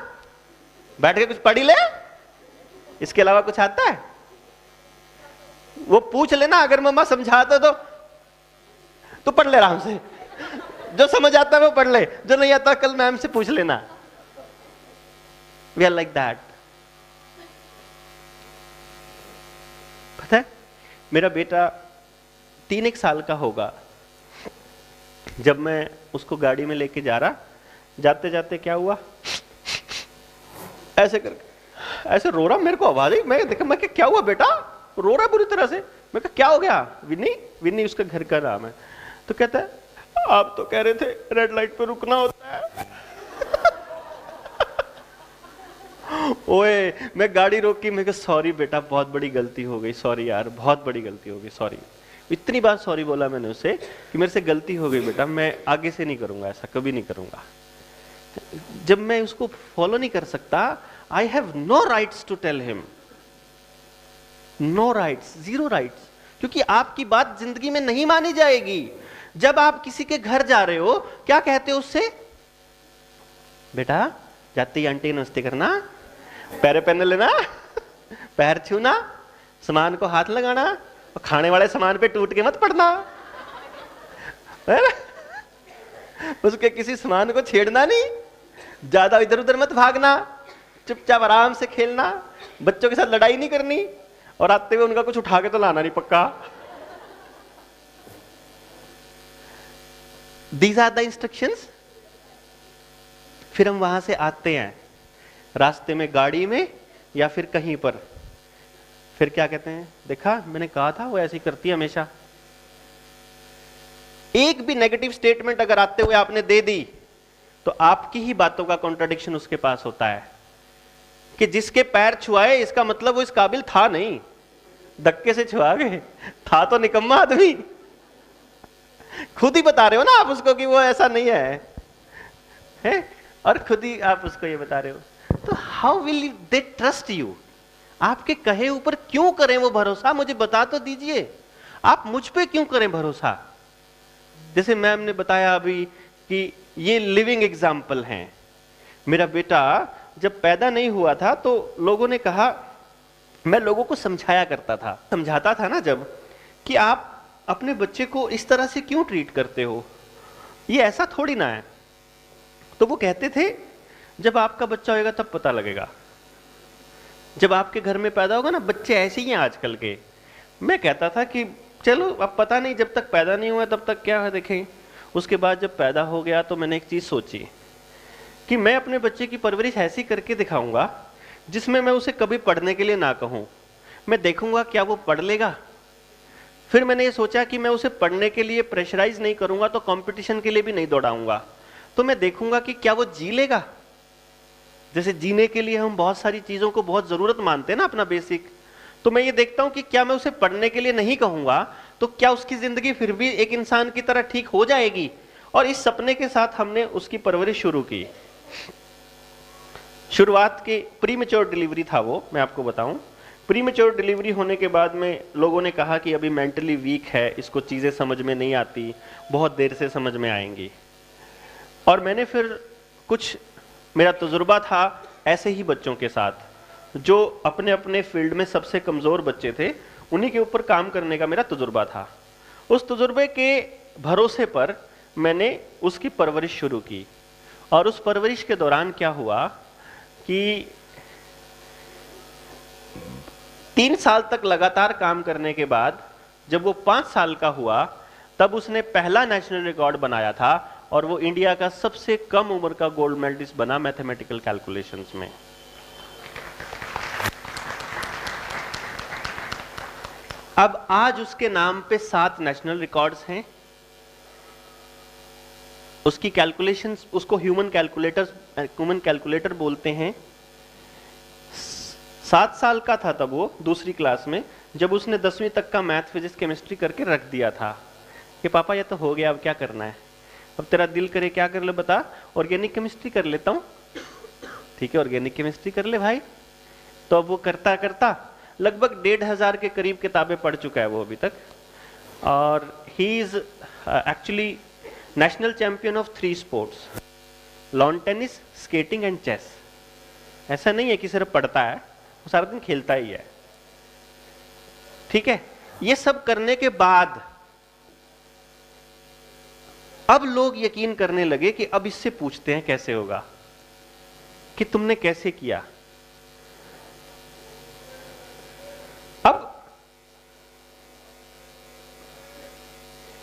बैठ के कुछ पढ़ ही ले, इसके अलावा कुछ आता है? वो पूछ लेना, अगर मम्मा समझाता तो पढ़ ले आराम से, जो समझ आता है वो पढ़ ले, जो नहीं आता कल मैम से पूछ लेना। We are like that. पता है मेरा बेटा 3 साल का होगा, जब मैं उसको गाड़ी में लेके जा रहा, जाते जाते क्या हुआ, ऐसे करके ऐसे रो रहा, मेरे को आवाज आई, मैं देखा, मैं क्या हुआ बेटा, रो रहा बुरी तरह से। मैं कहा क्या हो गया? विन्नी, विन्नी उसका घर का नाम है। तो कहता है आप तो कह रहे थे रेड लाइट पे रुकना होता है। ओए मैं गाड़ी रोकी, मैं कहा सॉरी बेटा बहुत बड़ी गलती हो गई, सॉरी यार बहुत बड़ी गलती हो गई, सॉरी। इतनी बार सॉरी बोला मैंने उसे कि मेरे से गलती हो गई बेटा, मैं आगे से नहीं करूंगा, ऐसा कभी नहीं करूंगा। जब मैं उसको फॉलो नहीं कर सकता, I have no rights to tell him, no rights, zero rights, क्योंकि आपकी बात जिंदगी में नहीं मानी जाएगी। जब आप किसी के घर जा रहे हो, क्या कहते हो उससे? बेटा जाते ही आंटी नमस्ते करना, पैर पहन लेना, पैर छूना, सामान को हाथ लगाना, और खाने वाले सामान पे टूट के मत पड़ना, है ना? उसके किसी सामान को छेड़ना नहीं, ज्यादा इधर उधर मत भागना, चुपचाप आराम से खेलना, बच्चों के साथ लड़ाई नहीं करनी, और आते हुए उनका कुछ उठा के तो लाना नहीं पक्का। These are the instructions। फिर हम वहां से आते हैं, रास्ते में, गाड़ी में, या फिर कहीं पर, फिर क्या कहते हैं? देखा मैंने कहा था, वो ऐसी करती है हमेशा। एक भी नेगेटिव स्टेटमेंट अगर आते हुए आपने दे दी, तो आपकी ही बातों का कॉन्ट्रडिक्शन उसके पास होता है कि जिसके पैर छुआए, इसका मतलब वो इस काबिल था नहीं, धक्के से छुआ गए, था तो निकम्मा आदमी। खुद ही बता रहे हो ना आप उसको कि वो ऐसा नहीं है? और खुद ही आप उसको ये बता रहे हो, तो how will they trust you? आपके कहे ऊपर क्यों करें वो भरोसा? मुझे बता तो दीजिए, आप मुझ पे क्यों करें भरोसा? जैसे मैम ने बताया अभी कि ये लिविंग एग्जाम्पल हैं। मेरा बेटा जब पैदा नहीं हुआ था तो लोगों ने कहा, मैं लोगों को समझाया करता था, समझाता था ना जब, कि आप अपने बच्चे को इस तरह से क्यों ट्रीट करते हो, ये ऐसा थोड़ी ना है। तो वो कहते थे, जब आपका बच्चा होगा तब पता लगेगा, जब आपके घर में पैदा होगा ना, बच्चे ऐसे ही हैं आजकल के। मैं कहता था कि चलो अब पता नहीं, जब तक पैदा नहीं हुआ तब तक क्या है देखें। उसके बाद जब पैदा हो गया तो मैंने एक चीज सोची कि मैं अपने बच्चे की परवरिश ऐसी करके दिखाऊंगा जिसमें मैं उसे कभी पढ़ने के लिए ना कहूं। मैं देखूंगा क्या वो पढ़ लेगा। फिर मैंने ये सोचा कि मैं उसे पढ़ने के लिए प्रेशराइज नहीं करूंगा, तो कंपटीशन के लिए भी नहीं दौड़ाऊंगा। तो मैं देखूंगा कि क्या वो जी लेगा। जैसे जीने के लिए हम बहुत सारी चीजों को बहुत जरूरत मानते हैं ना, अपना बेसिक। तो मैं ये देखता हूं कि क्या मैं उसे पढ़ने के लिए नहीं कहूंगा तो क्या उसकी जिंदगी फिर भी एक इंसान की तरह ठीक हो जाएगी। और इस सपने के साथ हमने उसकी परवरिश शुरू की। शुरुआत के प्रीमेच्योर डिलीवरी था वो, मैं आपको बताऊं। प्रीमेच्योर डिलीवरी होने के बाद में लोगों ने कहा कि अभी मेंटली वीक है, इसको चीजें समझ में नहीं आती, बहुत देर से समझ में आएंगी। और मैंने फिर कुछ, मेरा तजुर्बा था ऐसे ही बच्चों के साथ, जो अपने अपने फील्ड में सबसे कमजोर बच्चे थे, उन्हीं के ऊपर काम करने का मेरा तजुर्बा था। उस तजुर्बे के भरोसे पर मैंने उसकी परवरिश शुरू की। और उस परवरिश के दौरान क्या हुआ कि 3 साल तक लगातार काम करने के बाद जब वो 5 साल का हुआ, तब उसने पहला नेशनल रिकॉर्ड बनाया था, और वो इंडिया का सबसे कम उम्र का गोल्ड मेडलिस्ट बना मैथमेटिकल कैलकुलेशंस में। अब आज उसके नाम पे 7 नेशनल रिकॉर्ड्स हैं। उसकी कैलकुलेशंस, उसको ह्यूमन कैलकुलेटर बोलते हैं। 7 साल का था तब वो, दूसरी क्लास में, जब उसने 10वीं तक का मैथ, फिजिक्स, केमिस्ट्री करके रख दिया था कि पापा ये तो हो गया, अब क्या करना है, अब तेरा दिल करे क्या कर ले बता। ऑर्गेनिक केमिस्ट्री कर लेता हूं। ठीक है, ऑर्गेनिक केमिस्ट्री कर ले भाई। तो अब वो करता करता लगभग 1500 के करीब किताबें पढ़ चुका है वो अभी तक। और he is actually national champion of 3 sports, lawn tennis, skating and chess. ऐसा नहीं है कि सिर्फ पढ़ता है, वो सारा दिन खेलता ही है। ठीक है, ये सब करने के बाद अब लोग यकीन करने लगे कि अब इससे पूछते हैं कैसे होगा, कि तुमने कैसे किया। अब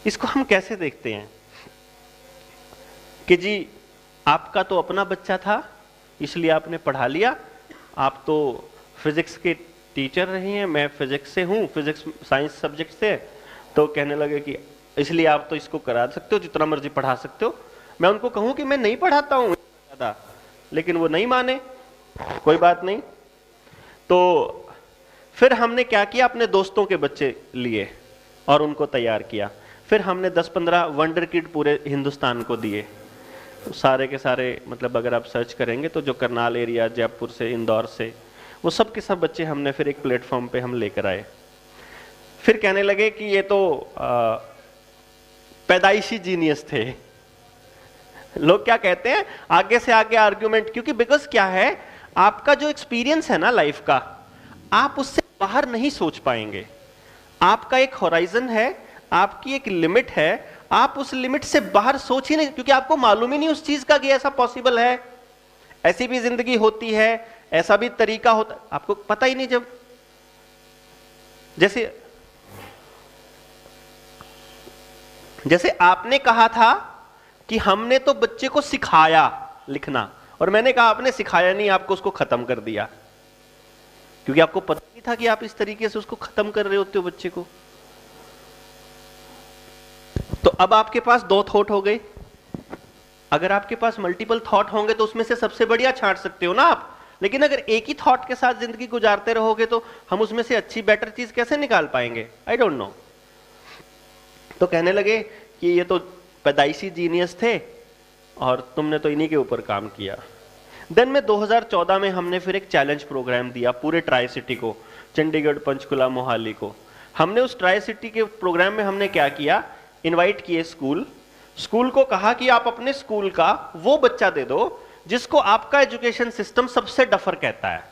इसको हम कैसे देखते हैं कि जी आपका तो अपना बच्चा था इसलिए आपने पढ़ा लिया, आप तो फिजिक्स के टीचर रही हैं, मैं फिजिक्स से हूं, फिजिक्स साइंस सब्जेक्ट से, तो कहने लगे कि इसलिए आप तो इसको करा सकते हो, जितना मर्जी पढ़ा सकते हो। मैं उनको कहूं कि मैं नहीं पढ़ाता हूं ज्यादा, लेकिन वो नहीं माने। कोई बात नहीं। तो फिर हमने क्या किया, अपने दोस्तों के बच्चे लिए और उनको तैयार किया। फिर हमने 10-15 वंडर किड पूरे हिंदुस्तान को दिए सारे के सारे मतलब अगर आप सर्च करेंगे तो जो करनाल एरिया, जयपुर से, इंदौर से, वो सब के सब बच्चे हमने फिर एक प्लेटफॉर्म पे हम लेकर आए। फिर कहने लगे कि ये तो पैदाइशी जीनियस थे। लोग क्या कहते हैं, आगे से आगे आर्ग्यूमेंट, क्योंकि बिकॉज क्या है, आपका जो एक्सपीरियंस है ना लाइफ का, आप उससे बाहर नहीं सोच पाएंगे। आपका एक होराइजन है, आपकी एक लिमिट है, आप उस लिमिट से बाहर सोच ही नहीं, क्योंकि आपको मालूम ही नहीं उस चीज का कि ऐसा पॉसिबल है, ऐसी भी जिंदगी होती है, ऐसा भी तरीका होता, आपको पता ही नहीं। जब जैसे आपने कहा था कि हमने तो बच्चे को सिखाया लिखना, और मैंने कहा आपने सिखाया नहीं, आपको उसको खत्म कर दिया, क्योंकि आपको पता नहीं था कि आप इस तरीके से उसको खत्म कर रहे होते हो बच्चे को। तो अब आपके पास दो थॉट हो गए। अगर आपके पास मल्टीपल थॉट होंगे तो उसमें से सबसे बढ़िया छांट सकते हो ना आप, लेकिन अगर एक ही थॉट के साथ जिंदगी गुजारते रहोगे तो हम उसमें से अच्छी बेटर चीज कैसे निकाल पाएंगे? I don't know. तो कहने लगे कि ये तो पैदाइशी जीनियस थे और तुमने तो इन्हीं के ऊपर काम किया। देन में 2014 में हमने फिर एक चैलेंज प्रोग्राम दिया पूरे ट्राई सिटी को, चंडीगढ़, पंचकुला, मोहाली को। हमने उस ट्राई सिटी के प्रोग्राम में हमने क्या किया, इनवाइट किए स्कूल को कहा कि आप अपने स्कूल का वो बच्चा दे दो जिसको आपका एजुकेशन सिस्टम सबसे डफर कहता है,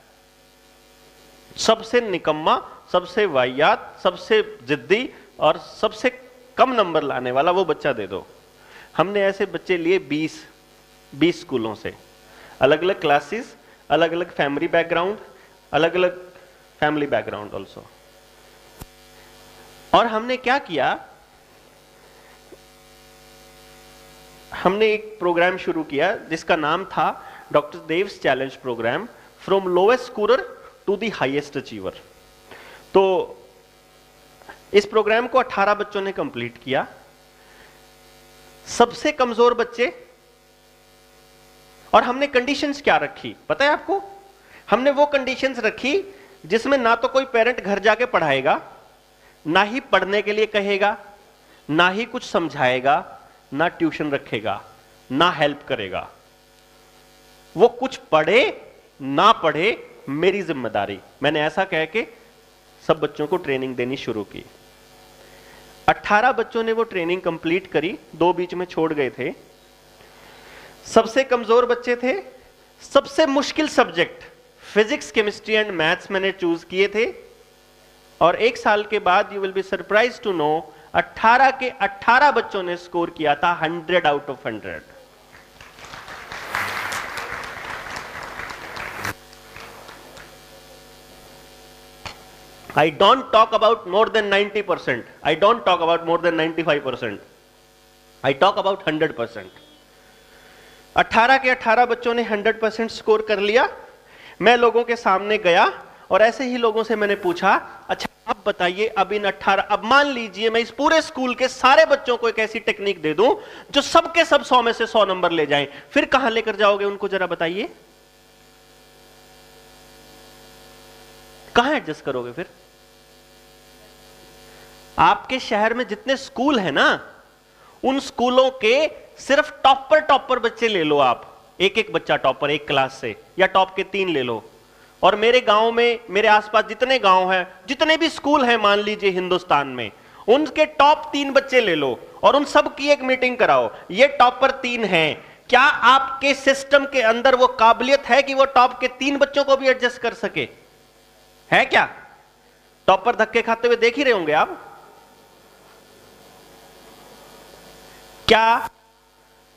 सबसे निकम्मा, सबसे वाहियात, सबसे जिद्दी और सबसे कम नंबर लाने वाला वो बच्चा दे दो। हमने ऐसे बच्चे लिए 20 स्कूलों से, अलग अलग क्लासेस, अलग अलग फैमिली बैकग्राउंड ऑल्सो। और हमने क्या किया, हमने एक प्रोग्राम शुरू किया जिसका नाम था doctor Dev's challenge program, from lowest scorer to the highest achiever. तो इस प्रोग्राम को 18 बच्चों ने कंप्लीट किया। सबसे कमजोर बच्चे, और हमने कंडीशंस क्या रखी पता है आपको? हमने वो कंडीशंस रखी जिसमें ना तो कोई पेरेंट घर जाके पढ़ाएगा, ना ही पढ़ने के लिए कहेगा, ना ही कुछ समझाएगा, ना ट्यूशन रखेगा, ना हेल्प करेगा। वो कुछ पढ़े ना पढ़े मेरी जिम्मेदारी। मैंने ऐसा कह के सब बच्चों को ट्रेनिंग देनी शुरू की। 18 बच्चों ने वो ट्रेनिंग कंप्लीट करी, 2 बीच में छोड़ गए थे। सबसे कमजोर बच्चे थे, सबसे मुश्किल subject physics, chemistry and maths मैंने चूज किए थे। और 1 साल के बाद you will be surprise to know 18 के 18 बच्चों ने स्कोर किया था 100 out of 100। I don't talk about more than 90%. I don't talk about more than 95%. I talk about 100%. 18 के 18 बच्चों ने 100% स्कोर कर लिया। मैं लोगों के सामने गया और ऐसे ही लोगों से मैंने पूछा, अच्छा अब बताइए, अब इन 18, अब मान लीजिए मैं इस पूरे स्कूल के सारे बच्चों को एक ऐसी टेक्निक दे दूं जो सबके सब 100 में से 100 नंबर ले जाएं, फिर कहां लेकर जाओगे उनको, जरा बताइए? कहां एडजस्ट करोगे फिर? आपके शहर में जितने स्कूल हैं ना, उन स्कूलों के सिर्फ टॉपर बच्चे ले लो आप, एक बच्चा टॉपर एक क्लास से, या टॉप के 3 ले लो। और मेरे गांव में, मेरे आसपास जितने गांव हैं, जितने भी स्कूल हैं मान लीजिए हिंदुस्तान में, उनके टॉप 3 बच्चे ले लो और उन सब की एक मीटिंग कराओ। ये टॉपर 3 हैं, क्या आपके सिस्टम के अंदर वो काबिलियत है कि वो टॉप के 3 बच्चों को भी एडजस्ट कर सके? है क्या? टॉपर धक्के खाते हुए देख ही रहे होंगे आप। क्या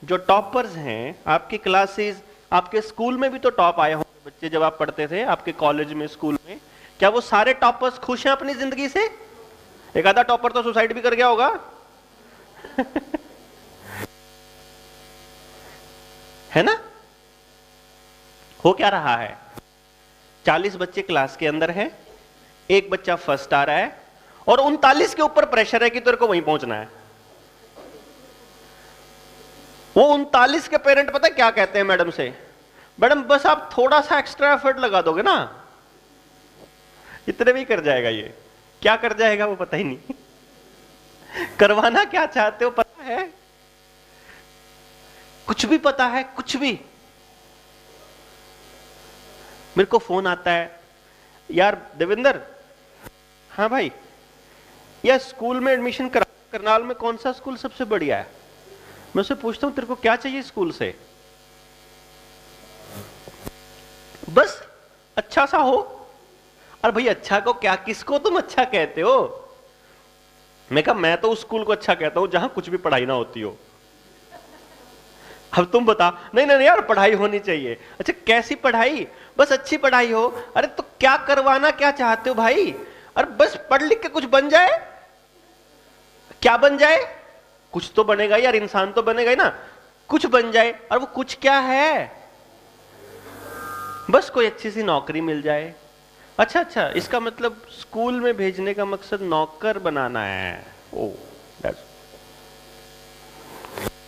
जो टॉपर्स हैं आपकी क्लासेस, आपके स्कूल में भी तो टॉप आए होंगे बच्चे जब आप पढ़ते थे आपके कॉलेज में, स्कूल में, क्या वो सारे टॉपर्स खुश हैं अपनी जिंदगी से? एक आधा टॉपर तो सुसाइड भी कर गया होगा। है ना? हो क्या रहा है? 40 बच्चे क्लास के अंदर हैं, एक बच्चा फर्स्ट आ रहा है और 39 के ऊपर प्रेशर है कि तेरे को वहीं पहुंचना है। वो 39 के पेरेंट पता क्या कहते हैं मैडम से? मैडम बस आप थोड़ा सा एक्स्ट्रा एफर्ट लगा दोगे ना, इतने भी कर जाएगा। ये क्या कर जाएगा वो पता ही नहीं। करवाना क्या चाहते हो पता है? कुछ भी पता है, कुछ भी। मेरे को फोन आता है, यार देवेंद्र, हाँ भाई, यार स्कूल में एडमिशन करा, करनाल में कौन सा स्कूल सबसे बढ़िया है? मैं उससे पूछता हूं तेरे को क्या चाहिए स्कूल से? बस अच्छा सा हो। अरे भाई अच्छा को क्या, किसको तुम अच्छा कहते हो? मैं कहा मैं तो उस स्कूल को अच्छा कहता हूं जहां कुछ भी पढ़ाई ना होती हो। अब तुम बता। नहीं नहीं यार पढ़ाई होनी चाहिए। अच्छा कैसी पढ़ाई? बस अच्छी पढ़ाई हो। अरे तो क्या करवाना क्या चाहते हो भाई? अरे बस पढ़ लिख के कुछ बन जाए। क्या बन जाए? कुछ तो बनेगा यार, इंसान तो बनेगा ही ना। कुछ बन जाए। और वो कुछ क्या है? बस कोई अच्छी सी नौकरी मिल जाए। अच्छा अच्छा, इसका मतलब स्कूल में भेजने का मकसद नौकर बनाना है। ओ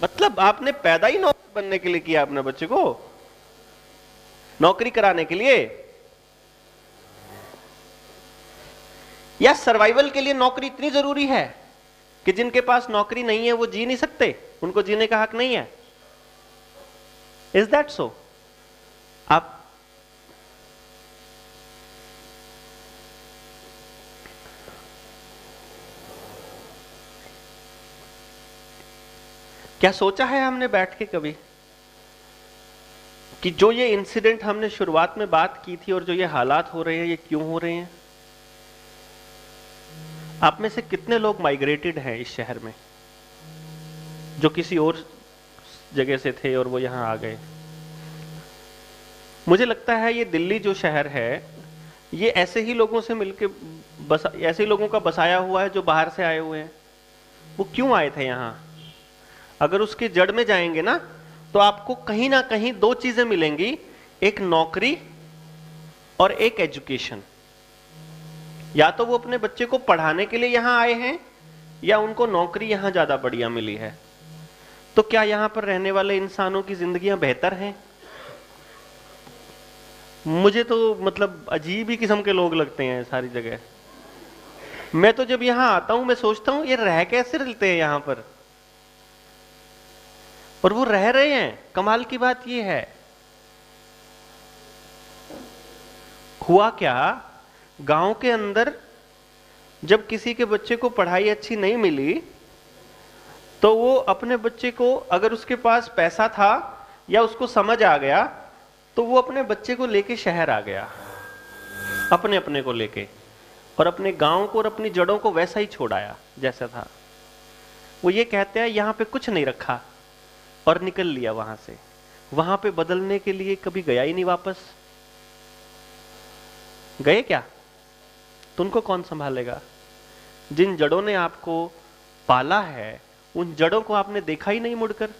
मतलब आपने पैदा ही नौकर बनने के लिए किया अपने बच्चे को, नौकरी कराने के लिए? या सर्वाइवल के लिए नौकरी इतनी जरूरी है कि जिनके पास नौकरी नहीं है वो जी नहीं सकते, उनको जीने का हक नहीं है? Is that so? आप क्या सोचा है हमने बैठ के कभी कि जो ये इंसिडेंट हमने शुरुआत में बात की थी और जो ये हालात हो रहे हैं ये क्यों हो रहे हैं? आप में से कितने लोग माइग्रेटेड हैं इस शहर में, जो किसी और जगह से थे और वो यहां आ गए? मुझे लगता है ये दिल्ली जो शहर है ये ऐसे ही लोगों से मिलके ऐसे ही लोगों का बसाया हुआ है जो बाहर से आए हुए हैं। वो क्यों आए थे यहां? अगर उसके जड़ में जाएंगे ना तो आपको कहीं ना कहीं दो चीजें मिलेंगी, एक नौकरी और एक एजुकेशन। या तो वो अपने बच्चे को पढ़ाने के लिए यहां आए हैं या उनको नौकरी यहां ज्यादा बढ़िया मिली है। तो क्या यहां पर रहने वाले इंसानों की जिंदगियां बेहतर हैं? मुझे तो मतलब अजीब ही किस्म के लोग लगते हैं सारी जगह। मैं तो जब यहां आता हूं मैं सोचता हूं ये रह कैसे रहते हैं यहां पर, और वो रह रहे हैं। कमाल की बात ये है, हुआ क्या, गांव के अंदर जब किसी के बच्चे को पढ़ाई अच्छी नहीं मिली तो वो अपने बच्चे को, अगर उसके पास पैसा था या उसको समझ आ गया, तो वो अपने बच्चे को लेके शहर आ गया, अपने अपने को लेके, और अपने गांव को और अपनी जड़ों को वैसा ही छोड़ाया जैसा था। वो ये कहते हैं यहां पे कुछ नहीं रखा और निकल लिया वहां से। वहां पे बदलने के लिए कभी गया ही नहीं वापस। गए क्या? तो उनको कौन संभालेगा? जिन जड़ों ने आपको पाला है उन जड़ों को आपने देखा ही नहीं मुड़कर,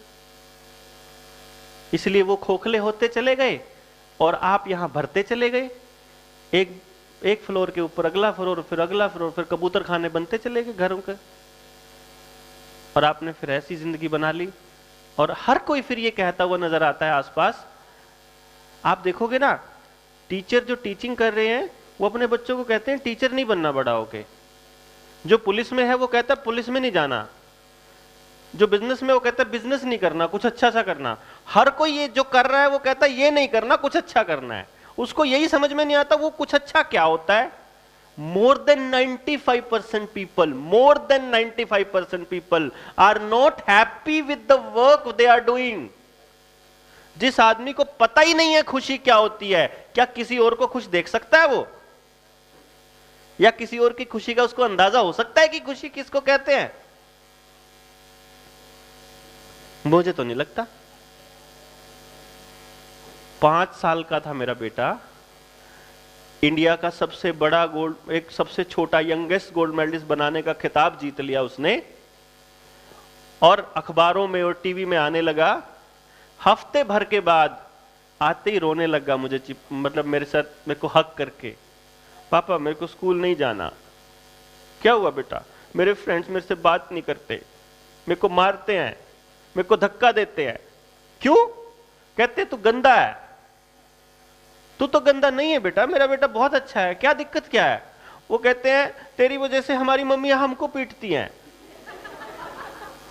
इसलिए वो खोखले होते चले गए और आप यहां भरते चले गए। एक फ्लोर के ऊपर अगला फ्लोर, फिर अगला फ्लोर, फिर कबूतर खाने बनते चले गए घरों के। और आपने फिर ऐसी जिंदगी बना ली। और हर कोई फिर ये कहता हुआ नजर आता है आसपास। आप देखोगे ना, टीचर जो टीचिंग कर रहे हैं वो अपने बच्चों को कहते हैं टीचर नहीं बनना बड़ा होके। जो पुलिस में है वो कहता है पुलिस में नहीं जाना। जो बिजनेस में वो कहता है बिजनेस नहीं करना, कुछ अच्छा सा करना। हर कोई ये जो कर रहा है वो कहता है ये नहीं करना, कुछ अच्छा करना है। उसको यही समझ में नहीं आता वो कुछ अच्छा क्या होता है। More than 95% people, more than 95% people are not happy with the work they are doing. जिस आदमी को पता ही नहीं है खुशी क्या होती है, क्या किसी और को खुश देख सकता है वो? या किसी और की खुशी का उसको अंदाजा हो सकता है कि खुशी किसको कहते हैं? मुझे तो नहीं लगता। 5 साल का था मेरा बेटा, इंडिया का सबसे बड़ा गोल्ड, एक सबसे छोटा यंगेस्ट गोल्ड मेडलिस्ट बनाने का खिताब जीत लिया उसने, और अखबारों में और टीवी में आने लगा। हफ्ते भर के बाद आते ही रोने लगा मुझे, मतलब मेरे साथ, मेरे को हक करके, पापा मेरे को स्कूल नहीं जाना। क्या हुआ बेटा? मेरे फ्रेंड्स मेरे से बात नहीं करते, मेरे को मारते हैं, मेरे को धक्का देते हैं। क्यों? कहते तू गंदा है। तू तो गंदा नहीं है बेटा, मेरा बेटा बहुत अच्छा है, क्या दिक्कत क्या है? वो कहते हैं तेरी वजह से हमारी मम्मी हमको पीटती हैं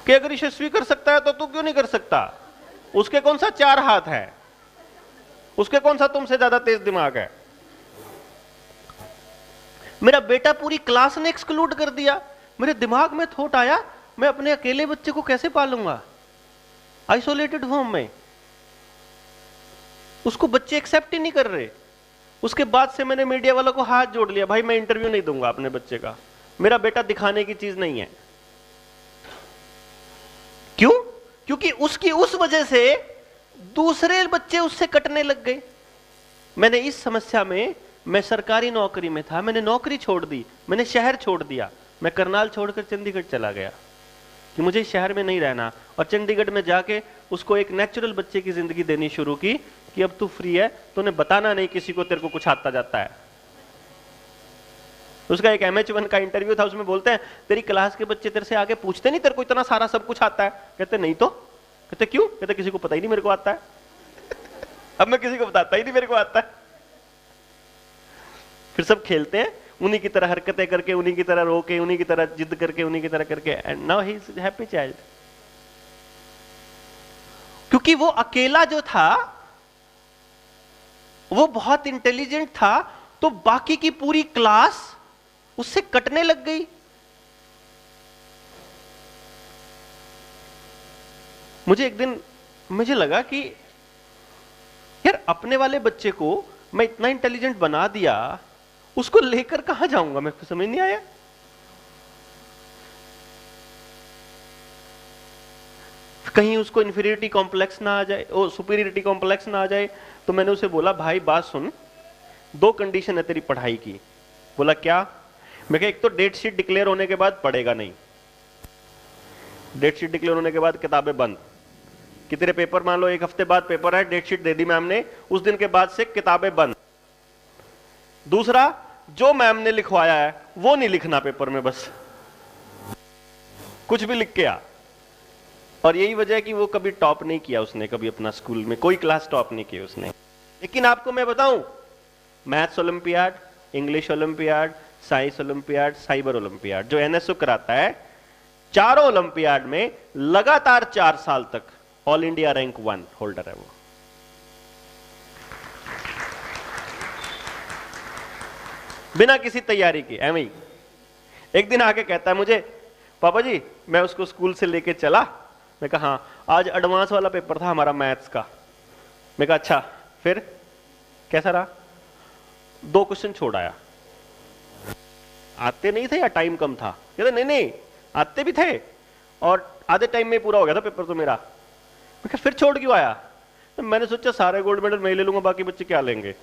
कि अगर यशस्वी कर सकता है तो तू क्यों नहीं कर सकता। उसके कौन सा 4 हाथ है, उसके कौन सा तुमसे ज्यादा तेज दिमाग है। मेरा बेटा पूरी क्लास ने एक्सक्लूड कर दिया। मेरे दिमाग में थॉट आया, मैं अपने अकेले बच्चे को कैसे पालूंगा आइसोलेटेड होम में। उसको बच्चे एक्सेप्ट ही नहीं कर रहे। उसके बाद से मैंने मीडिया वालों को हाथ जोड़ लिया, भाई मैं इंटरव्यू नहीं दूंगा अपने बच्चे का, मेरा बेटा दिखाने की चीज नहीं है। क्यों? क्योंकि उसकी उस वजह से दूसरे बच्चे उससे कटने लग गए। मैंने इस समस्या में, मैं सरकारी नौकरी में था, मैंने नौकरी छोड़ दी, मैंने शहर छोड़ दिया, मैं करनाल छोड़कर चंडीगढ़ चला गया कि मुझे शहर में नहीं रहना। और चंडीगढ़ में जाके उसको एक नेचुरल बच्चे की जिंदगी देनी शुरू की कि अब तू फ्री है, तूने बताना नहीं किसी को तेरे को कुछ आता जाता है। उसका एक MH1 का इंटरव्यू था, उसमें बोलते हैं तेरी क्लास के बच्चे तेरे से आगे पूछते नहीं तेरे को इतना सारा सब कुछ आता है? कहते नहीं तो। कहते क्यों? कहते किसी को पता ही नहीं मेरे को आता है। अब मैं किसी को बताता ही नहीं मेरे को आता है। फिर सब खेलते हैं उन्हीं की तरह हरकतें करके, उन्हीं की तरह रो के, उन्हीं की तरह जिद करके, उन्हीं की तरह करके, and now he is happy child. क्योंकि वो अकेला जो था वो बहुत इंटेलिजेंट था, तो बाकी की पूरी क्लास उससे कटने लग गई। मुझे एक दिन मुझे लगा कि यार अपने वाले बच्चे को मैं इतना इंटेलिजेंट बना दिया, उसको लेकर कहां जाऊंगा, मेरे को समझ नहीं आया। कहीं उसको इंफीरियरिटी कॉम्प्लेक्स ना आ जाए, ओ सुपीरियरिटी कॉम्प्लेक्स ना आ जाए। तो मैंने उसे बोला भाई बात सुन, 2 कंडीशन है तेरी पढ़ाई की। बोला क्या? मैं कहा एक तो डेट शीट डिक्लेयर होने के बाद पढ़ेगा नहीं, डेट शीट डिक्लेयर होने के बाद किताबें बंद, कि तेरे पेपर मान लो 1 हफ्ते बाद पेपर है, डेट शीट दे दी मैम ने, उस दिन के बाद से किताबें बंद। दूसरा, जो मैम ने लिखवाया है वो नहीं लिखना पेपर में, बस कुछ भी लिख के आ। और यही वजह है कि वो कभी टॉप नहीं किया उसने, कभी अपना स्कूल में कोई क्लास टॉप नहीं की उसने। लेकिन आपको मैं बताऊं, maths olympiad, English olympiad, science olympiad, cyber olympiad जो NSO कराता है, चारों ओलंपियाड में लगातार 4 साल तक ऑल इंडिया रैंक 1 होल्डर है वो। बिना किसी तैयारी के, एवं ही। एक दिन आके कहता है मुझे, पापा जी मैं उसको स्कूल से लेके चला। मैं कहा हाँ, आज एडवांस वाला पेपर था हमारा मैथ्स का। मैं कहा अच्छा, फिर कैसा रहा? 2 क्वेश्चन छोड़ आया। आते नहीं थे या टाइम कम था? कहते नहीं नहीं आते भी थे और आधे टाइम में पूरा हो गया था पेपर तो मेरा। मैं कहा फिर छोड़ क्यों आया? तो मैंने सोचा सारे गोल्ड मेडल मैं ले लूंगा, बाकी बच्चे क्या लेंगे।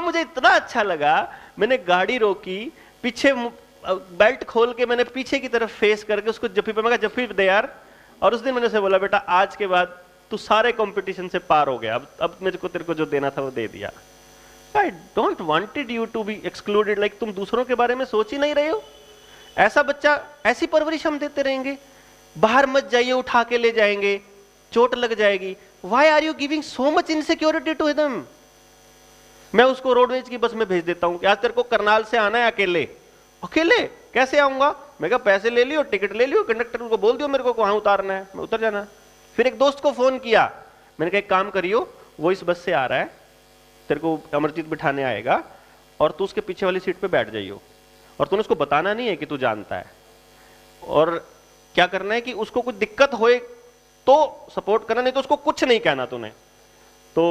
मुझे इतना अच्छा लगा, मैंने गाड़ी रोकी, पीछे बेल्ट खोल के मैंने पीछे की तरफ फेस करके उसको जफ्फी पे, मैं कहा जफ्फी दे यार। और उस दिन मैंने उसे बोला बेटा आज के बाद तू सारे कंपटीशन से पार हो गया, अब मेरे को तेरे को जो देना था वो दे दिया। I don't wanted you to be excluded, like तुम दूसरों के बारे में सोच ही नहीं रहे हो। ऐसा बच्चा, ऐसी परवरिश हम देते रहेंगे? बाहर मत जाइए, उठा के ले जाएंगे, चोट लग जाएगी। Why are you giving so much insecurity to them? मैं उसको रोडवेज की बस में भेज देता हूं कि आज तेरे को करनाल से आना है अकेले। अकेले कैसे आऊंगा? मैं कहा पैसे ले लियो, टिकट ले लियो, कंडक्टर को बोल दियो मेरे को वहां उतारना है, मैं उतर जाना। फिर एक दोस्त को फोन किया, मैंने कहा एक काम करियो, वो इस बस से आ रहा है, तेरे को अमरजीत बिठाने आएगा और तू उसके पीछे वाली सीट पे बैठ जाइयो, और तूने उसको बताना नहीं है कि तू जानता है। और क्या करना है कि उसको कुछ दिक्कत होए तो सपोर्ट करना, नहीं तो उसको कुछ नहीं कहना तूने। तो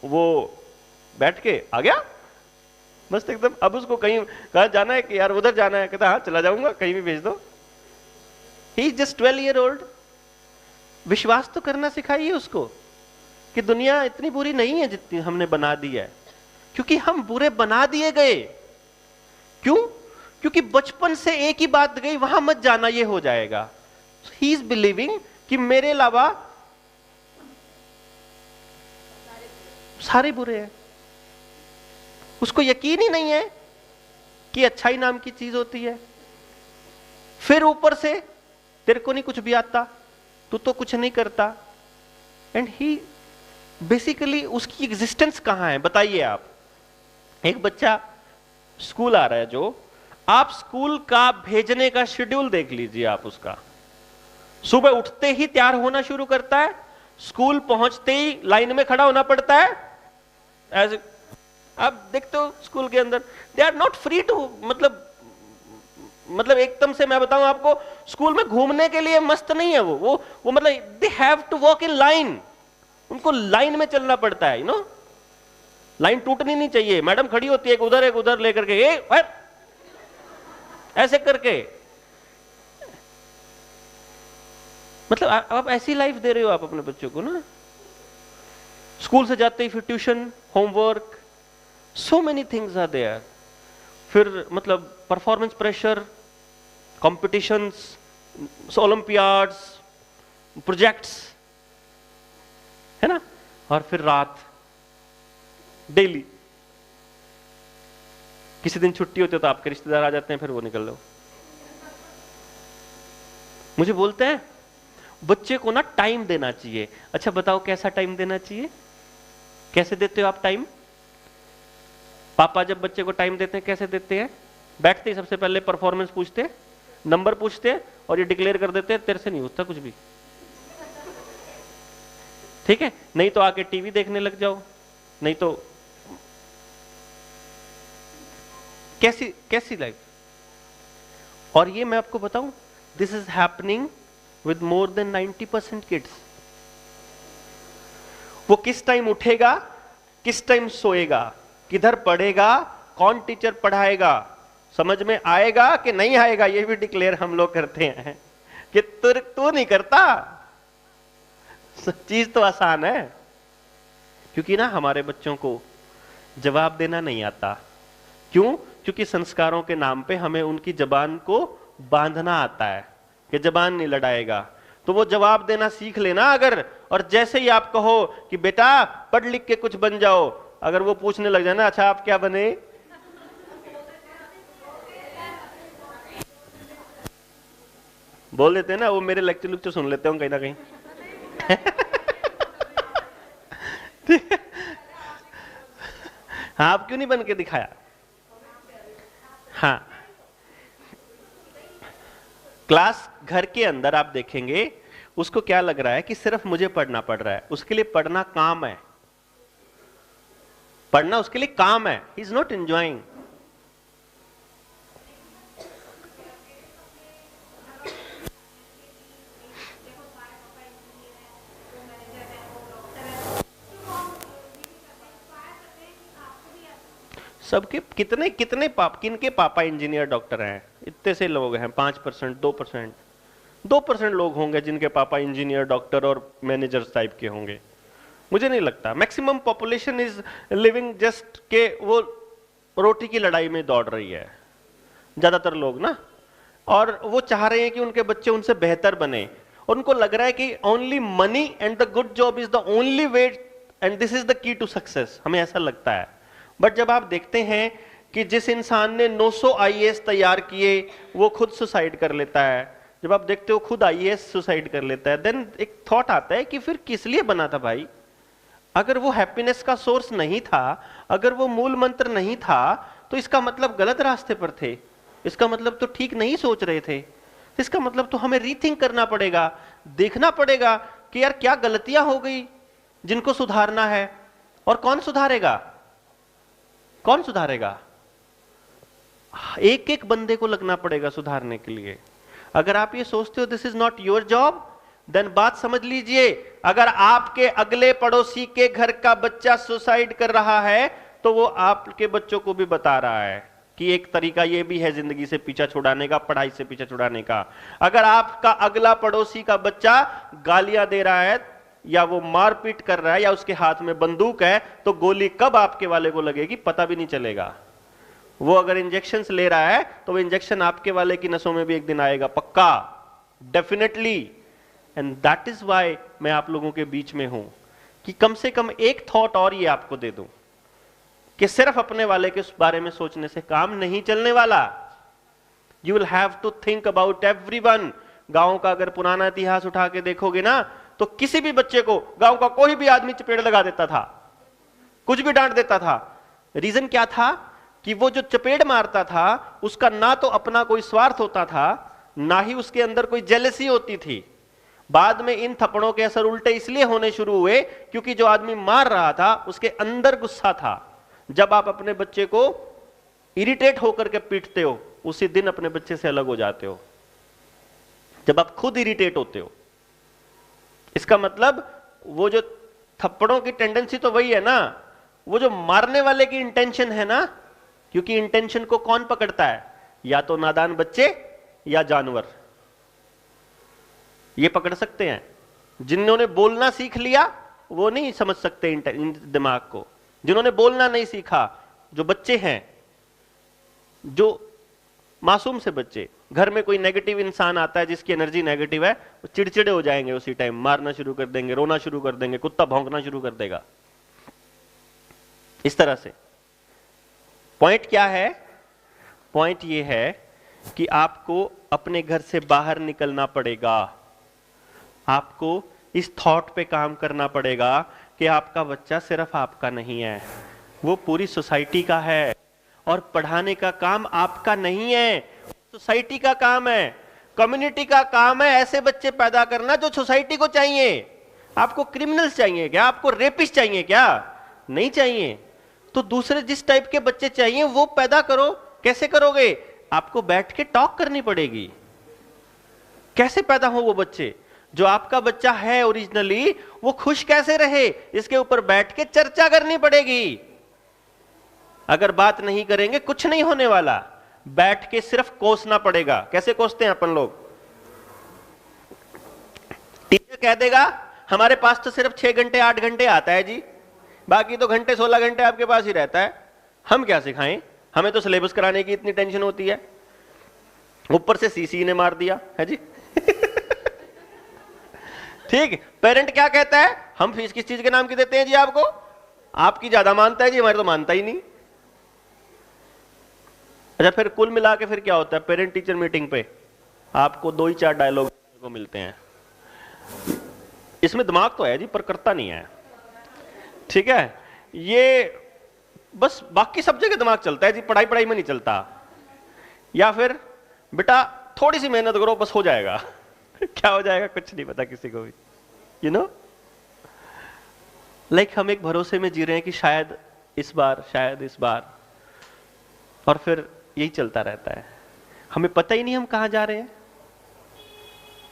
वो बैठ के आ गया मस्त एकदम। अब उसको कहीं कहा जाना है कि यार उधर जाना है, कहता हाँ चला जाऊंगा, कहीं भी भेज दो। He is just 12 year old। विश्वास तो करना सिखाइए उसको कि दुनिया इतनी बुरी नहीं है जितनी हमने बना दी है, क्योंकि हम बुरे बना दिए गए। क्यों? क्योंकि बचपन से एक ही बात गई, वहां मत जाना, ये हो जाएगा। ही इज बिलीविंग कि मेरे अलावा सारे बुरे हैं। उसको यकीन ही नहीं है कि अच्छाई नाम की चीज होती है। फिर ऊपर से तेरे को नहीं कुछ भी आता, तू तो कुछ नहीं करता, एंड ही बेसिकली उसकी एग्जिस्टेंस कहां है बताइए आप। एक बच्चा स्कूल आ रहा है, जो आप स्कूल का भेजने का शेड्यूल देख लीजिए आप उसका, सुबह उठते ही तैयार होना शुरू करता है, स्कूल पहुंचते ही लाइन में खड़ा होना पड़ता है। ऐसे आप देखते हो स्कूल के अंदर they are not free to, मतलब एकदम से मैं बताऊं आपको, स्कूल में घूमने के लिए मस्त नहीं है वो मतलब they have to walk in line, उनको लाइन में चलना पड़ता है, यू नो। लाइन टूटनी नहीं चाहिए, मैडम खड़ी होती है एक उधर लेकर के ऐसे करके, मतलब आप ऐसी लाइफ दे रहे हो आप अपने बच्चों को ना। स्कूल से जाते ही फिर tuition, homework, so many things are there, फिर मतलब performance pressure, competitions, olympiads, projects, है ना, और फिर रात डेली। किसी दिन छुट्टी होती है तो आपके रिश्तेदार आ जाते हैं, फिर वो निकल लो। मुझे बोलते हैं बच्चे को ना टाइम देना चाहिए। अच्छा बताओ कैसा टाइम देना चाहिए, कैसे देते हो आप टाइम? पापा जब बच्चे को टाइम देते हैं कैसे देते हैं? बैठते ही सबसे पहले परफॉर्मेंस पूछते हैं, नंबर पूछते हैं और ये डिक्लेयर कर देते हैं तेरे से नहीं होता कुछ भी, ठीक है, नहीं तो आके टीवी देखने लग जाओ, नहीं तो कैसी लाइफ। और ये मैं आपको बताऊं, this is happening with more than 90% kids. वो किस टाइम उठेगा, किस टाइम सोएगा, किधर पढ़ेगा, कौन टीचर पढ़ाएगा, समझ में आएगा कि नहीं आएगा, ये भी डिक्लेयर हम लोग करते हैं कि तू नहीं करता। चीज तो आसान है, क्योंकि ना हमारे बच्चों को जवाब देना नहीं आता। क्यों? क्योंकि संस्कारों के नाम पे हमें उनकी जबान को बांधना आता है कि जबान नहीं लड़ाएगा, तो वो जवाब देना सीख लेना अगर, और जैसे ही आप कहो कि बेटा पढ़ लिख के कुछ बन जाओ, अगर वो पूछने लग जाए ना अच्छा आप क्या बने, बोल देते हैं ना, वो मेरे लेक्चर सुन लेते हो कहीं ना कहीं हाँ, आप क्यों नहीं बन के दिखाया? हाँ, क्लास घर के अंदर आप देखेंगे उसको क्या लग रहा है कि सिर्फ मुझे पढ़ना पड़ रहा है, उसके लिए पढ़ना काम है, पढ़ना उसके लिए काम है, ही इज नॉट एंजॉइंग। सबके कितने किनके पापा इंजीनियर डॉक्टर हैं? इतने से लोग हैं, 5%, 2% लोग होंगे जिनके पापा इंजीनियर डॉक्टर और मैनेजर्स टाइप के होंगे। मुझे नहीं लगता। Maximum population is living just के वो रोटी की लड़ाई में दौड़ रही है ज्यादातर लोग ना, और वो चाह रहे हैं कि उनके बच्चे उनसे बेहतर बने, और उनको लग रहा है कि only money and the good job is the only way and this is the key to success. हमें ऐसा लगता है, बट जब आप देखते हैं कि जिस इंसान ने 900 आईएएस तैयार किए वो खुद सुसाइड कर लेता है, जब आप देखते हो खुद आईएएस सुसाइड कर लेता है, देन एक थॉट आता है कि फिर किस लिए बना था भाई? अगर वो हैप्पीनेस का सोर्स नहीं था, अगर वो मूल मंत्र नहीं था, तो इसका मतलब गलत रास्ते पर थे, इसका मतलब तो ठीक नहीं सोच रहे थे, इसका मतलब तो हमें रीथिंक करना पड़ेगा, देखना पड़ेगा कि यार क्या गलतियां हो गई जिनको सुधारना है, और कौन सुधारेगा? कौन सुधारेगा? एक एक बंदे को लगना पड़ेगा सुधारने के लिए। अगर आप ये सोचते हो this is not your job, then बात समझ लीजिए, अगर आपके अगले पड़ोसी के घर का बच्चा सुसाइड कर रहा है तो वो आपके बच्चों को भी बता रहा है कि एक तरीका ये भी है जिंदगी से पीछा छुड़ाने का, पढ़ाई से पीछा छुड़ाने का। अगर आपका अगला पड़ोसी का बच्चा गालियां दे रहा है या वो मारपीट कर रहा है या उसके हाथ में बंदूक है, तो गोली कब आपके वाले को लगेगी पता भी नहीं चलेगा। वो अगर इंजेक्शंस ले रहा है तो वो इंजेक्शन आपके वाले की नसों में भी एक दिन आएगा, पक्का, definitely. And that is why मैं आप लोगों के बीच में हूं कि कम से कम एक थॉट और ये आपको दे दूं कि सिर्फ अपने वाले के बारे में सोचने से काम नहीं चलने वाला। You will have to think about everyone. गांव का अगर पुराना इतिहास उठा के देखोगे ना, तो किसी भी बच्चे को गांव का कोई भी आदमी चपेट लगा देता था, कुछ भी डांट देता था। रीजन क्या था? कि वो जो चपेट मारता था उसका ना तो अपना कोई स्वार्थ होता था, ना ही उसके अंदर कोई जेलसी होती थी। बाद में इन थप्पड़ों के असर उल्टे इसलिए होने शुरू हुए क्योंकि जो आदमी मार रहा था उसके अंदर गुस्सा था। जब आप अपने बच्चे को इरिटेट होकर के पीटते हो, उसी दिन अपने बच्चे से अलग हो जाते हो, जब आप खुद इरिटेट होते हो। इसका मतलब वो जो थप्पड़ों की टेंडेंसी तो वही है ना, वो जो मारने वाले की इंटेंशन है ना, क्योंकि इंटेंशन को कौन पकड़ता है? या तो नादान बच्चे या जानवर, ये पकड़ सकते हैं। जिन्होंने बोलना सीख लिया वो नहीं समझ सकते दिमाग को। जिन्होंने बोलना नहीं सीखा, जो बच्चे हैं, जो मासूम से बच्चे, घर में कोई नेगेटिव इंसान आता है जिसकी एनर्जी नेगेटिव है, वो चिड़चिड़े हो जाएंगे, उसी टाइम मारना शुरू कर देंगे, रोना शुरू कर देंगे, कुत्ता भौंकना शुरू कर देगा। इस तरह से पॉइंट क्या है? पॉइंट ये है कि आपको अपने घर से बाहर निकलना पड़ेगा। आपको इस थॉट पे काम करना पड़ेगा कि आपका बच्चा सिर्फ आपका नहीं है, वो पूरी सोसाइटी का है, और पढ़ाने का काम आपका नहीं है, सोसाइटी का काम है, कम्युनिटी का काम है। ऐसे बच्चे पैदा करना जो सोसाइटी को चाहिए। आपको क्रिमिनल्स चाहिए क्या? आपको रेपिस्ट चाहिए क्या? नहीं चाहिए। तो दूसरे जिस टाइप के बच्चे चाहिए वो पैदा करो। कैसे करोगे? आपको बैठ के टॉक करनी पड़ेगी। कैसे पैदा हो वो बच्चे? जो आपका बच्चा है ओरिजिनली, वो खुश कैसे रहे, इसके ऊपर बैठ के चर्चा करनी पड़ेगी। अगर बात नहीं करेंगे कुछ नहीं होने वाला। बैठ के सिर्फ कोसना पड़ेगा। कैसे कोसते हैं अपन लोग? टीचर कह देगा हमारे पास तो सिर्फ 6 घंटे 8 घंटे आता है जी, बाकी तो घंटे 16 घंटे आपके पास ही रहता है। हम क्या सिखाएं? हमें तो सिलेबस कराने की इतनी टेंशन होती है, ऊपर से सीसी ने मार दिया है जी। ठीक, पेरेंट क्या कहता है? हम फीस किस चीज के नाम की देते हैं जी आपको? आपकी ज्यादा मानता है जी, हमारे तो मानता ही नहीं। अच्छा, फिर कुल मिला के फिर क्या होता है? पेरेंट टीचर मीटिंग पे आपको 2 ही 4 डायलॉग को मिलते हैं। इसमें दिमाग तो है जी, पर करता नहीं है। ठीक है, ये बस बाकी सब जगह दिमाग चलता है जी, पढ़ाई पढ़ाई में नहीं चलता। या फिर बेटा थोड़ी सी मेहनत करो बस हो जाएगा। क्या हो जाएगा कुछ नहीं पता किसी को भी, यू नो। लाइक हम एक भरोसे में जी रहे हैं कि शायद इस बार, शायद इस बार, और फिर यही चलता रहता है। हमें पता ही नहीं हम कहां जा रहे हैं।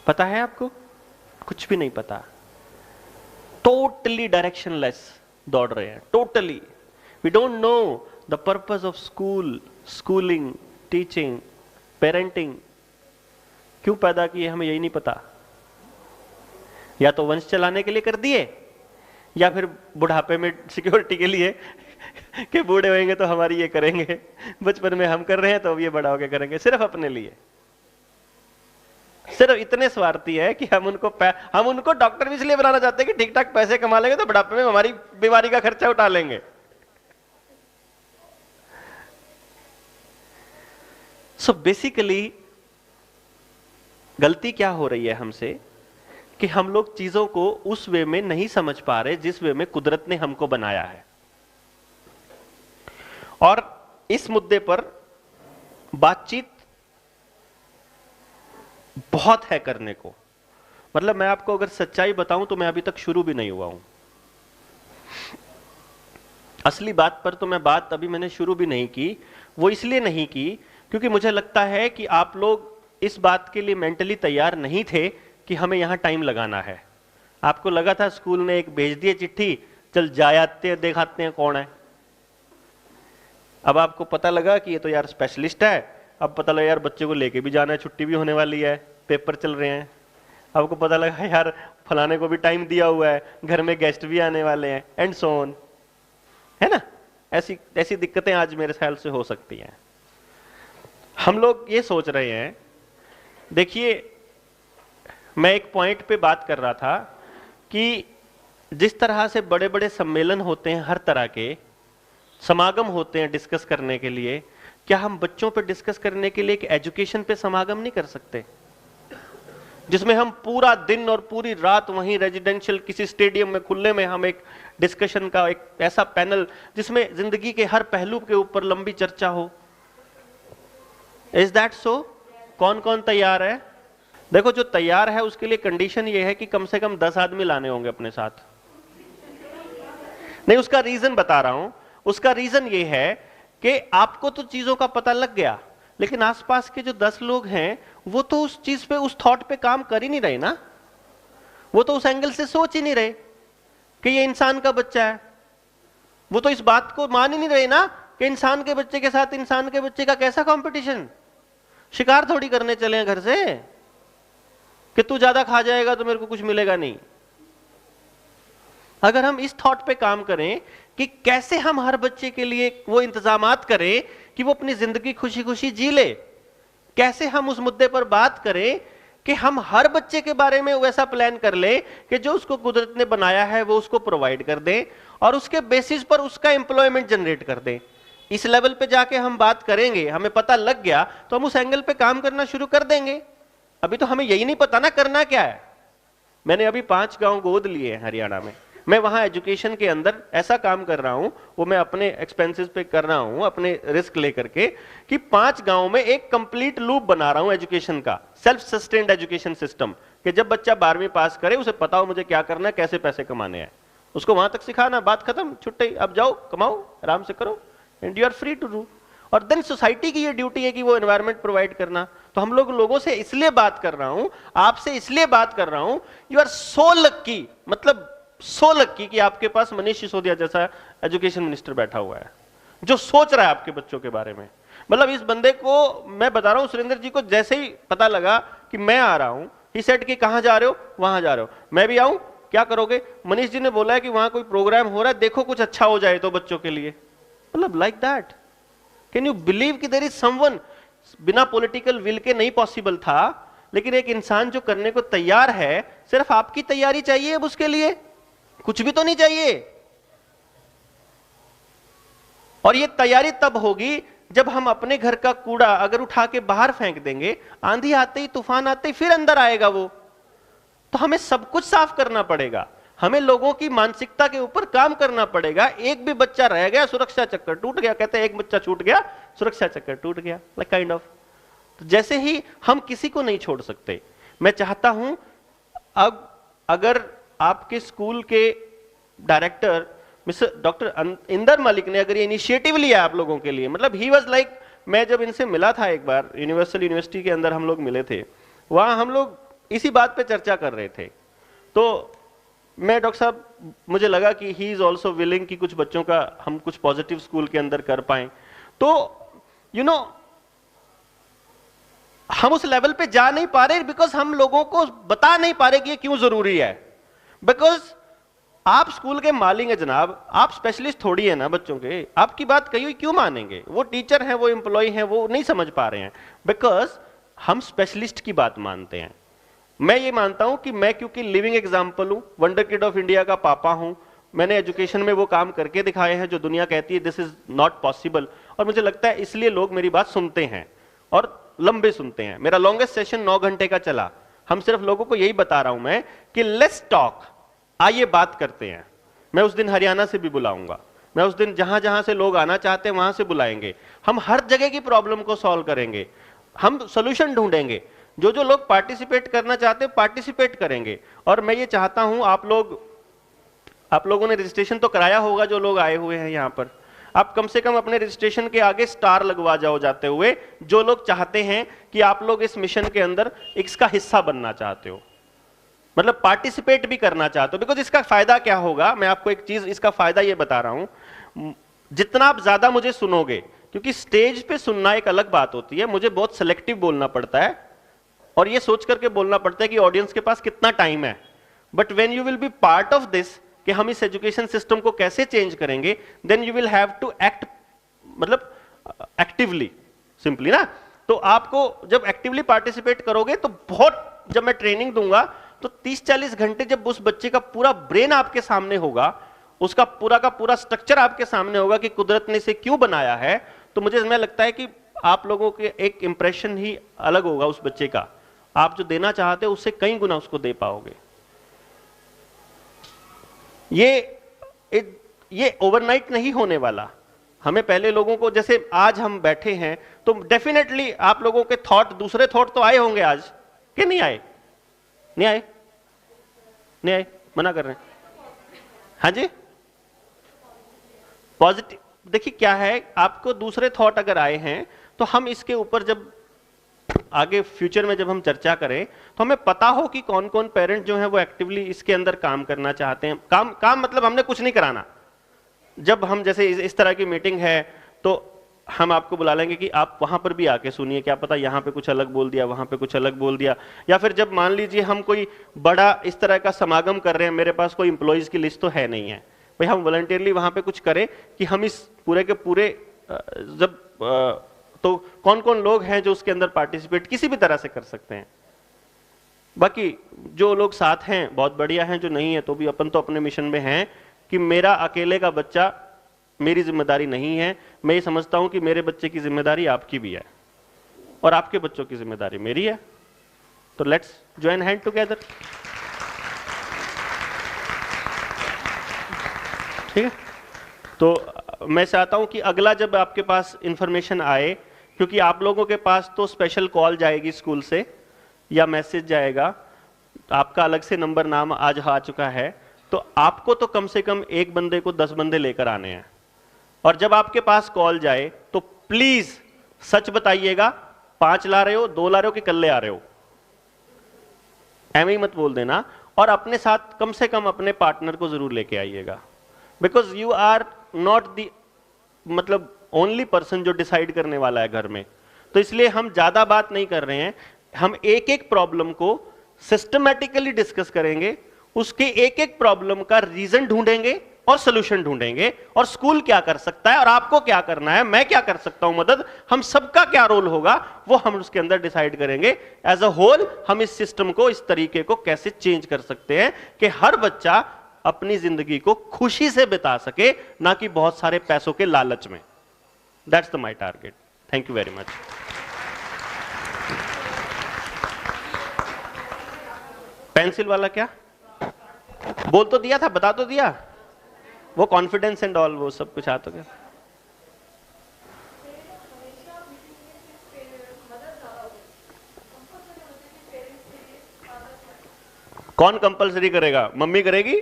पता है आपको? कुछ भी नहीं पता। टोटली डायरेक्शनलेस दौड़ रहे हैं, totally. We don't know the purpose of school, schooling, teaching, parenting. क्यों पैदा किए हमें यही नहीं पता। या तो वंश चलाने के लिए कर दिए, या फिर बुढ़ापे में सिक्योरिटी के लिए कि बूढ़े होंगे तो हमारी ये करेंगे, बचपन में हम कर रहे हैं तो अब ये बड़ा होके करेंगे, सिर्फ अपने लिए। सिर्फ इतने स्वार्थी है कि हम उनको डॉक्टर भी इसलिए बनाना चाहते हैं कि ठीक ठाक पैसे कमा लेंगे तो बुढ़ापे में हमारी बीमारी का खर्चा उठा लेंगे। सो बेसिकली गलती क्या हो रही है हमसे कि हम लोग चीजों को उस वे में नहीं समझ पा रहे जिस वे में कुदरत ने हमको बनाया है। और इस मुद्दे पर बातचीत बहुत है करने को। मतलब मैं आपको अगर सच्चाई बताऊं तो मैं अभी तक शुरू भी नहीं हुआ हूं। असली बात पर तो मैं बात अभी मैंने शुरू भी नहीं की। वो इसलिए नहीं की क्योंकि मुझे लगता है कि आप लोग इस बात के लिए मेंटली तैयार नहीं थे कि हमें यहां टाइम लगाना है। आपको लगा था स्कूल ने एक भेज दिए चिट्ठी, चल जाते हैं देखाते हैं कौन है। अब आपको पता लगा कि ये तो यार स्पेशलिस्ट है। अब पता लगा यार बच्चे को लेके भी जाना है, छुट्टी भी होने वाली है, पेपर चल रहे हैं। आपको पता लगा यार फलाने को भी टाइम दिया हुआ है, घर में गेस्ट भी आने वाले हैं, एंड सो ऑन, है ना। ऐसी ऐसी दिक्कतें आज मेरे ख्याल से हो सकती हैं। हम लोग ये सोच रहे हैं, देखिए मैं एक पॉइंट पे बात कर रहा था कि जिस तरह से बड़े बड़े सम्मेलन होते हैं, हर तरह के समागम होते हैं डिस्कस करने के लिए, क्या हम बच्चों पे डिस्कस करने के लिए एक एजुकेशन पे समागम नहीं कर सकते, जिसमें हम पूरा दिन और पूरी रात वहीं रेजिडेंशियल किसी स्टेडियम में खुले में हम एक डिस्कशन का एक ऐसा पैनल जिसमें जिंदगी के हर पहलू के ऊपर लंबी चर्चा हो। Is that so? कौन कौन तैयार है? देखो जो तैयार है उसके लिए कंडीशन ये है कि कम से कम 10 आदमी लाने होंगे अपने साथ। नहीं, उसका रीजन बता रहा हूं। उसका रीजन ये है कि आपको तो चीजों का पता लग गया, लेकिन आसपास के जो 10 लोग हैं वो तो उस चीज पे, उस थॉट पे काम कर ही नहीं रहे ना। वो तो उस एंगल से सोच ही नहीं रहे कि ये इंसान का बच्चा है। वो तो इस बात को मान ही नहीं रहे ना कि इंसान के बच्चे के साथ इंसान के बच्चे का कैसा कंपटीशन। शिकार थोड़ी करने चले हैं घर से कि तू ज्यादा खा जाएगा तो मेरे को कुछ मिलेगा नहीं। अगर हम इस थॉट पे काम करें कि कैसे हम हर बच्चे के लिए वो इंतजामात करें कि वो अपनी जिंदगी खुशी खुशी जी ले, कैसे हम उस मुद्दे पर बात करें कि हम हर बच्चे के बारे में वैसा प्लान कर ले कि जो उसको कुदरत ने बनाया है वो उसको प्रोवाइड कर दें और उसके बेसिस पर उसका एम्प्लॉयमेंट जनरेट कर दें। इस लेवल पे जाके हम बात करेंगे, हमें पता लग गया तो हम उस एंगल पे काम करना शुरू कर देंगे। अभी तो हमें यही नहीं पता ना करना क्या है। मैंने अभी 5 गांव गोद लिए हैं हरियाणा में। मैं वहां एजुकेशन के अंदर ऐसा काम कर रहा हूं, वो मैं अपने एक्सपेंसेस पे कर रहा हूं, अपने रिस्क लेकर के, कि 5 गांव में एक कंप्लीट लूप बना रहा हूं एजुकेशन का, सेल्फ सस्टेन्ड एजुकेशन सिस्टम, कि जब बच्चा 12वीं पास करे उसे पता हो मुझे क्या करना है, कैसे पैसे कमाने हैं, उसको वहां तक सिखाना, बात खत्म, छुट्टी, अब जाओ कमाओ आराम से करो and you are free to do. और देन सोसाइटी की ये ड्यूटी है कि वो एनवायरनमेंट प्रोवाइड करना। तो हम लोगों से इसलिए बात कर रहा हूं, आपसे इसलिए बात कर रहा हूं, यू आर सो लकी, मतलब सो लकी कि आपके पास मनीष सिसोदिया जैसा एजुकेशन मिनिस्टर बैठा हुआ है जो सोच रहा है आपके बच्चों के बारे में। मतलब इस बंदे को मैं बता रहा हूं, सुरेंद्र जी को जैसे ही पता लगा कि मैं आ रहा हूं, ही सेड कि कहां जा रहे हो, वहां जा रहे हो, मैं भी आऊं, क्या करोगे, मनीष जी ने बोला है कि वहां कोई प्रोग्राम हो रहा है, देखो कुछ अच्छा हो जाए तो बच्चों के लिए। मतलब like that, can you believe कि देयर इज समवन, बिना पॉलिटिकल विल के नहीं पॉसिबल था, लेकिन एक इंसान जो करने को तैयार है, सिर्फ आपकी तैयारी चाहिए अब उसके लिए, कुछ भी तो नहीं चाहिए। और ये तैयारी तब होगी जब हम अपने घर का कूड़ा अगर उठा के बाहर फेंक देंगे, आंधी आते ही तूफान आते ही फिर अंदर आएगा वो, तो हमें सब कुछ साफ करना पड़ेगा। हमें लोगों की मानसिकता के ऊपर काम करना पड़ेगा। एक भी बच्चा रह गया, सुरक्षा चक्कर टूट गया, कहते हैं एक बच्चा छूट गया, सुरक्षा चक्कर टूट गया, लाइक काइंड ऑफ। तो जैसे ही हम किसी को नहीं छोड़ सकते, मैं चाहता हूं अब अगर आपके स्कूल के director mister doctor Inder Malik ने अगर ये इनिशिएटिव लिया आप लोगों के लिए, मतलब ही वाज लाइक, मैं जब इनसे मिला था एक बार यूनिवर्सल यूनिवर्सिटी के अंदर हम लोग मिले थे, वहां हम लोग इसी बात पे चर्चा कर रहे थे। तो मैं डॉक्टर साहब, मुझे लगा कि ही इज ऑल्सो विलिंग कि कुछ बच्चों का हम कुछ पॉजिटिव स्कूल के अंदर कर पाए। तो यू नो हम उस लेवल पे जा नहीं पा रहे बिकॉज हम लोगों को बता नहीं पा रहे कि ये क्यों जरूरी है। बिकॉज आप स्कूल के मालिक हैं जनाब, आप स्पेशलिस्ट थोड़ी है ना बच्चों के, आपकी बात कही हुई क्यों मानेंगे? वो टीचर हैं, वो एम्प्लॉय हैं, वो नहीं समझ पा रहे हैं बिकॉज हम स्पेशलिस्ट की बात मानते हैं। मैं ये मानता हूं कि मैं क्योंकि लिविंग एग्जाम्पल हूं, वंडर किड ऑफ इंडिया का पापा हूं, मैंने एजुकेशन में वो काम करके दिखाए हैं जो दुनिया कहती है दिस इज नॉट पॉसिबल, और मुझे लगता है इसलिए लोग मेरी बात सुनते हैं और लंबे सुनते हैं। मेरा लॉन्गेस्ट सेशन 9 घंटे का चला। हम सिर्फ लोगों को यही बता रहा हूं मैं कि लेट्स टॉक, आइए बात करते हैं। मैं उस दिन हरियाणा से भी बुलाऊंगा, मैं उस दिन जहां जहां से लोग आना चाहते हैं वहां से बुलाएंगे। हम हर जगह की प्रॉब्लम को सॉल्व करेंगे, हम सोल्यूशन ढूंढेंगे। जो जो लोग पार्टिसिपेट करना चाहते हैं पार्टिसिपेट करेंगे। और मैं ये चाहता हूं आप लोगों ने रजिस्ट्रेशन तो कराया होगा, जो लोग आए हुए हैं यहां पर, आप कम से कम अपने रजिस्ट्रेशन के आगे स्टार लगवा जाओ जाते हुए, जो लोग चाहते हैं कि आप लोग इस मिशन के अंदर इसका हिस्सा बनना चाहते हो, मतलब पार्टिसिपेट भी करना चाहते हो। बिकॉज इसका फायदा क्या होगा, मैं आपको एक चीज इसका फायदा ये बता रहा हूं, जितना आप ज्यादा मुझे सुनोगे, क्योंकि स्टेज पे सुनना एक अलग बात होती है, मुझे बहुत सिलेक्टिव बोलना पड़ता है और ये सोच करके बोलना पड़ता है कि ऑडियंस के पास कितना टाइम है। But when you will be part of this, कि हम इस एजुकेशन सिस्टम को कैसे चेंज करेंगे, then you will have to act, मतलब एक्टिवली, सिंपली ना। तो आपको जब एक्टिवली पार्टिसिपेट करोगे तो बहुत, जब मैं ट्रेनिंग दूंगा तो 30-40 घंटे जब उस बच्चे का पूरा ब्रेन आपके सामने होगा, उसका पूरा का पूरा स्ट्रक्चर आपके सामने होगा कि कुदरत ने इसे क्यों बनाया है, तो मुझे लगता है कि आप लोगों के एक इंप्रेशन ही अलग होगा उस बच्चे का। आप जो देना चाहते हो उससे कई गुना उसको दे पाओगे। ये ओवरनाइट नहीं होने वाला। हमें पहले लोगों को, जैसे आज हम बैठे हैं तो डेफिनेटली आप लोगों के थॉट, दूसरे थॉट तो आए होंगे आज, कि नहीं आए? नहीं आए? नहीं आए? मना कर रहे हैं? हाँ जी, पॉजिटिव। देखिए क्या है, आपको दूसरे थॉट अगर आए हैं तो हम इसके ऊपर जब आगे फ्यूचर में जब हम चर्चा करें तो हमें पता हो कि कौन कौन पेरेंट जो है वो एक्टिवली इसके अंदर काम करना चाहते हैं। काम मतलब हमने कुछ नहीं कराना। जब हम जैसे इस तरह की मीटिंग है तो हम आपको बुला लेंगे कि आप वहां पर भी आके सुनिए, क्या पता यहाँ पे कुछ अलग बोल दिया, वहां पे कुछ अलग बोल दिया। या फिर जब मान लीजिए हम कोई बड़ा इस तरह का समागम कर रहे हैं, मेरे पास कोई इंप्लॉइज की लिस्ट तो है नहीं है भाई, हम वॉलंटियरली वहां पे कुछ करें कि हम इस पूरे के पूरे जब तो कौन कौन लोग हैं जो उसके अंदर पार्टिसिपेट किसी भी तरह से कर सकते हैं। बाकी जो लोग साथ हैं बहुत बढ़िया हैं, जो नहीं है तो भी अपन तो अपने मिशन में हैं कि मेरा अकेले का बच्चा मेरी जिम्मेदारी नहीं है। मैं ये समझता हूं कि मेरे बच्चे की जिम्मेदारी आपकी भी है और आपके बच्चों की जिम्मेदारी मेरी है। तो लेट्स जॉइन हैंड टुगेदर। ठीक है, तो मैं चाहता हूं कि अगला जब आपके पास इंफॉर्मेशन आए, क्योंकि आप लोगों के पास तो स्पेशल कॉल जाएगी स्कूल से या मैसेज जाएगा, आपका अलग से नंबर नाम आज आ चुका है, तो आपको तो कम से कम एक बंदे को 10 बंदे लेकर आने हैं। और जब आपके पास कॉल जाए तो प्लीज सच बताइएगा, 5 ला रहे हो, 2 ला रहे हो कि कल्ले आ रहे हो, ऐਵੇਂ ही मत बोल देना। और अपने साथ कम से कम अपने पार्टनर को जरूर लेके आइएगा, because you are not the मतलब ओनली पर्सन जो डिसाइड करने वाला है घर में। तो इसलिए हम ज्यादा बात नहीं कर रहे हैं, हम एक एक प्रॉब्लम को सिस्टमैटिकली डिस्कस करेंगे, उसके एक एक प्रॉब्लम का रीजन ढूंढेंगे और सोल्यूशन ढूंढेंगे, और स्कूल क्या कर सकता है और आपको क्या करना है, मैं क्या कर सकता हूं मदद, हम सबका क्या रोल होगा वो हम उसके अंदर डिसाइड करेंगे। एज अ होल हम इस सिस्टम को, इस तरीके को कैसे चेंज कर सकते हैं कि हर बच्चा अपनी जिंदगी को खुशी से बिता सके, ना कि बहुत सारे पैसों के लालच में। That's the my target. Thank you very much. Pencil वाला क्या बोल तो दिया था, बता तो दिया, वो कॉन्फिडेंस एंड ऑल वो सब कुछ आ तो गया। कौन कंपलसरी करेगा? मम्मी करेगी,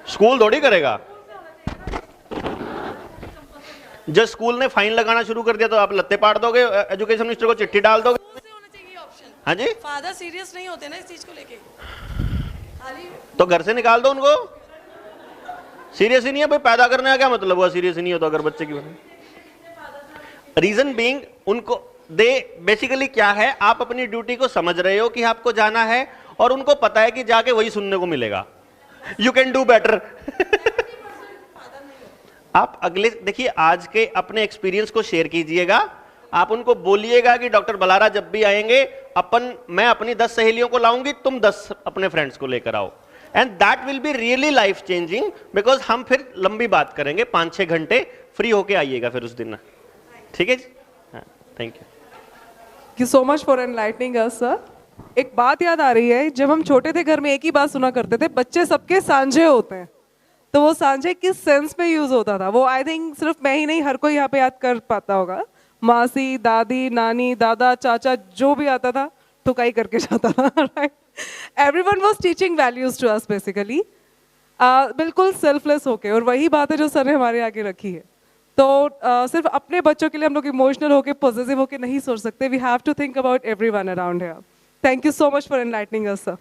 स्कूल थोड़ी करेगा। जब स्कूल ने फाइन लगाना शुरू कर दिया तो आप लत्ते पाड़ दोगे, एजुकेशन मिनिस्टर को चिट्ठी डाल दोगे। हाँ जी, फादर सीरियस नहीं होते ना इस चीज को लेके, तो घर से निकाल दो उनको। सीरियस ही नहीं है भाई, पैदा करने का क्या मतलब हुआ सीरियस ही नहीं हो तो अगर बच्चे की। रीजन बीइंग उनको दे बेसिकली क्या है, आप अपनी ड्यूटी को समझ रहे हो कि आपको जाना है, और उनको पता है कि जाके वही सुनने को मिलेगा, यू कैन डू बेटर। आप अगले देखिए, आज के अपने एक्सपीरियंस को शेयर कीजिएगा, आप उनको बोलिएगा कि डॉक्टर बलारा जब भी आएंगे मैं अपनी 10 सहेलियों को लाऊंगी, तुम 10 अपने फ्रेंड्स को लेकर आओ, and that will be really life changing. Because हम फिर लंबी बात करेंगे, 5-6 घंटे फ्री होके आइएगा फिर उस दिन। ठीक है जी, thank you. Thank you so much for enlightening us, sir. एक बात याद आ रही है, जब हम छोटे थे घर में एक ही बात सुना करते थे, बच्चे सबके सांझे होते हैं। तो वो सांझे किस सेंस में यूज होता था वो आई थिंक सिर्फ मैं ही नहीं, हर कोई यहाँ पे याद कर पाता होगा। मासी, दादी, नानी, दादा, चाचा, जो भी आता था ठुकाई करके जाता था, right. Everyone was teaching values to us basically, बिल्कुल सेल्फलेस होके। और वही बात है जो सर ने हमारे आगे रखी है। तो सिर्फ अपने बच्चों के लिए हम लोग इमोशनल होके, पॉजिटिव होके नहीं सोच सकते। We have to think about everyone around here. Thank you so much for enlightening us, sir.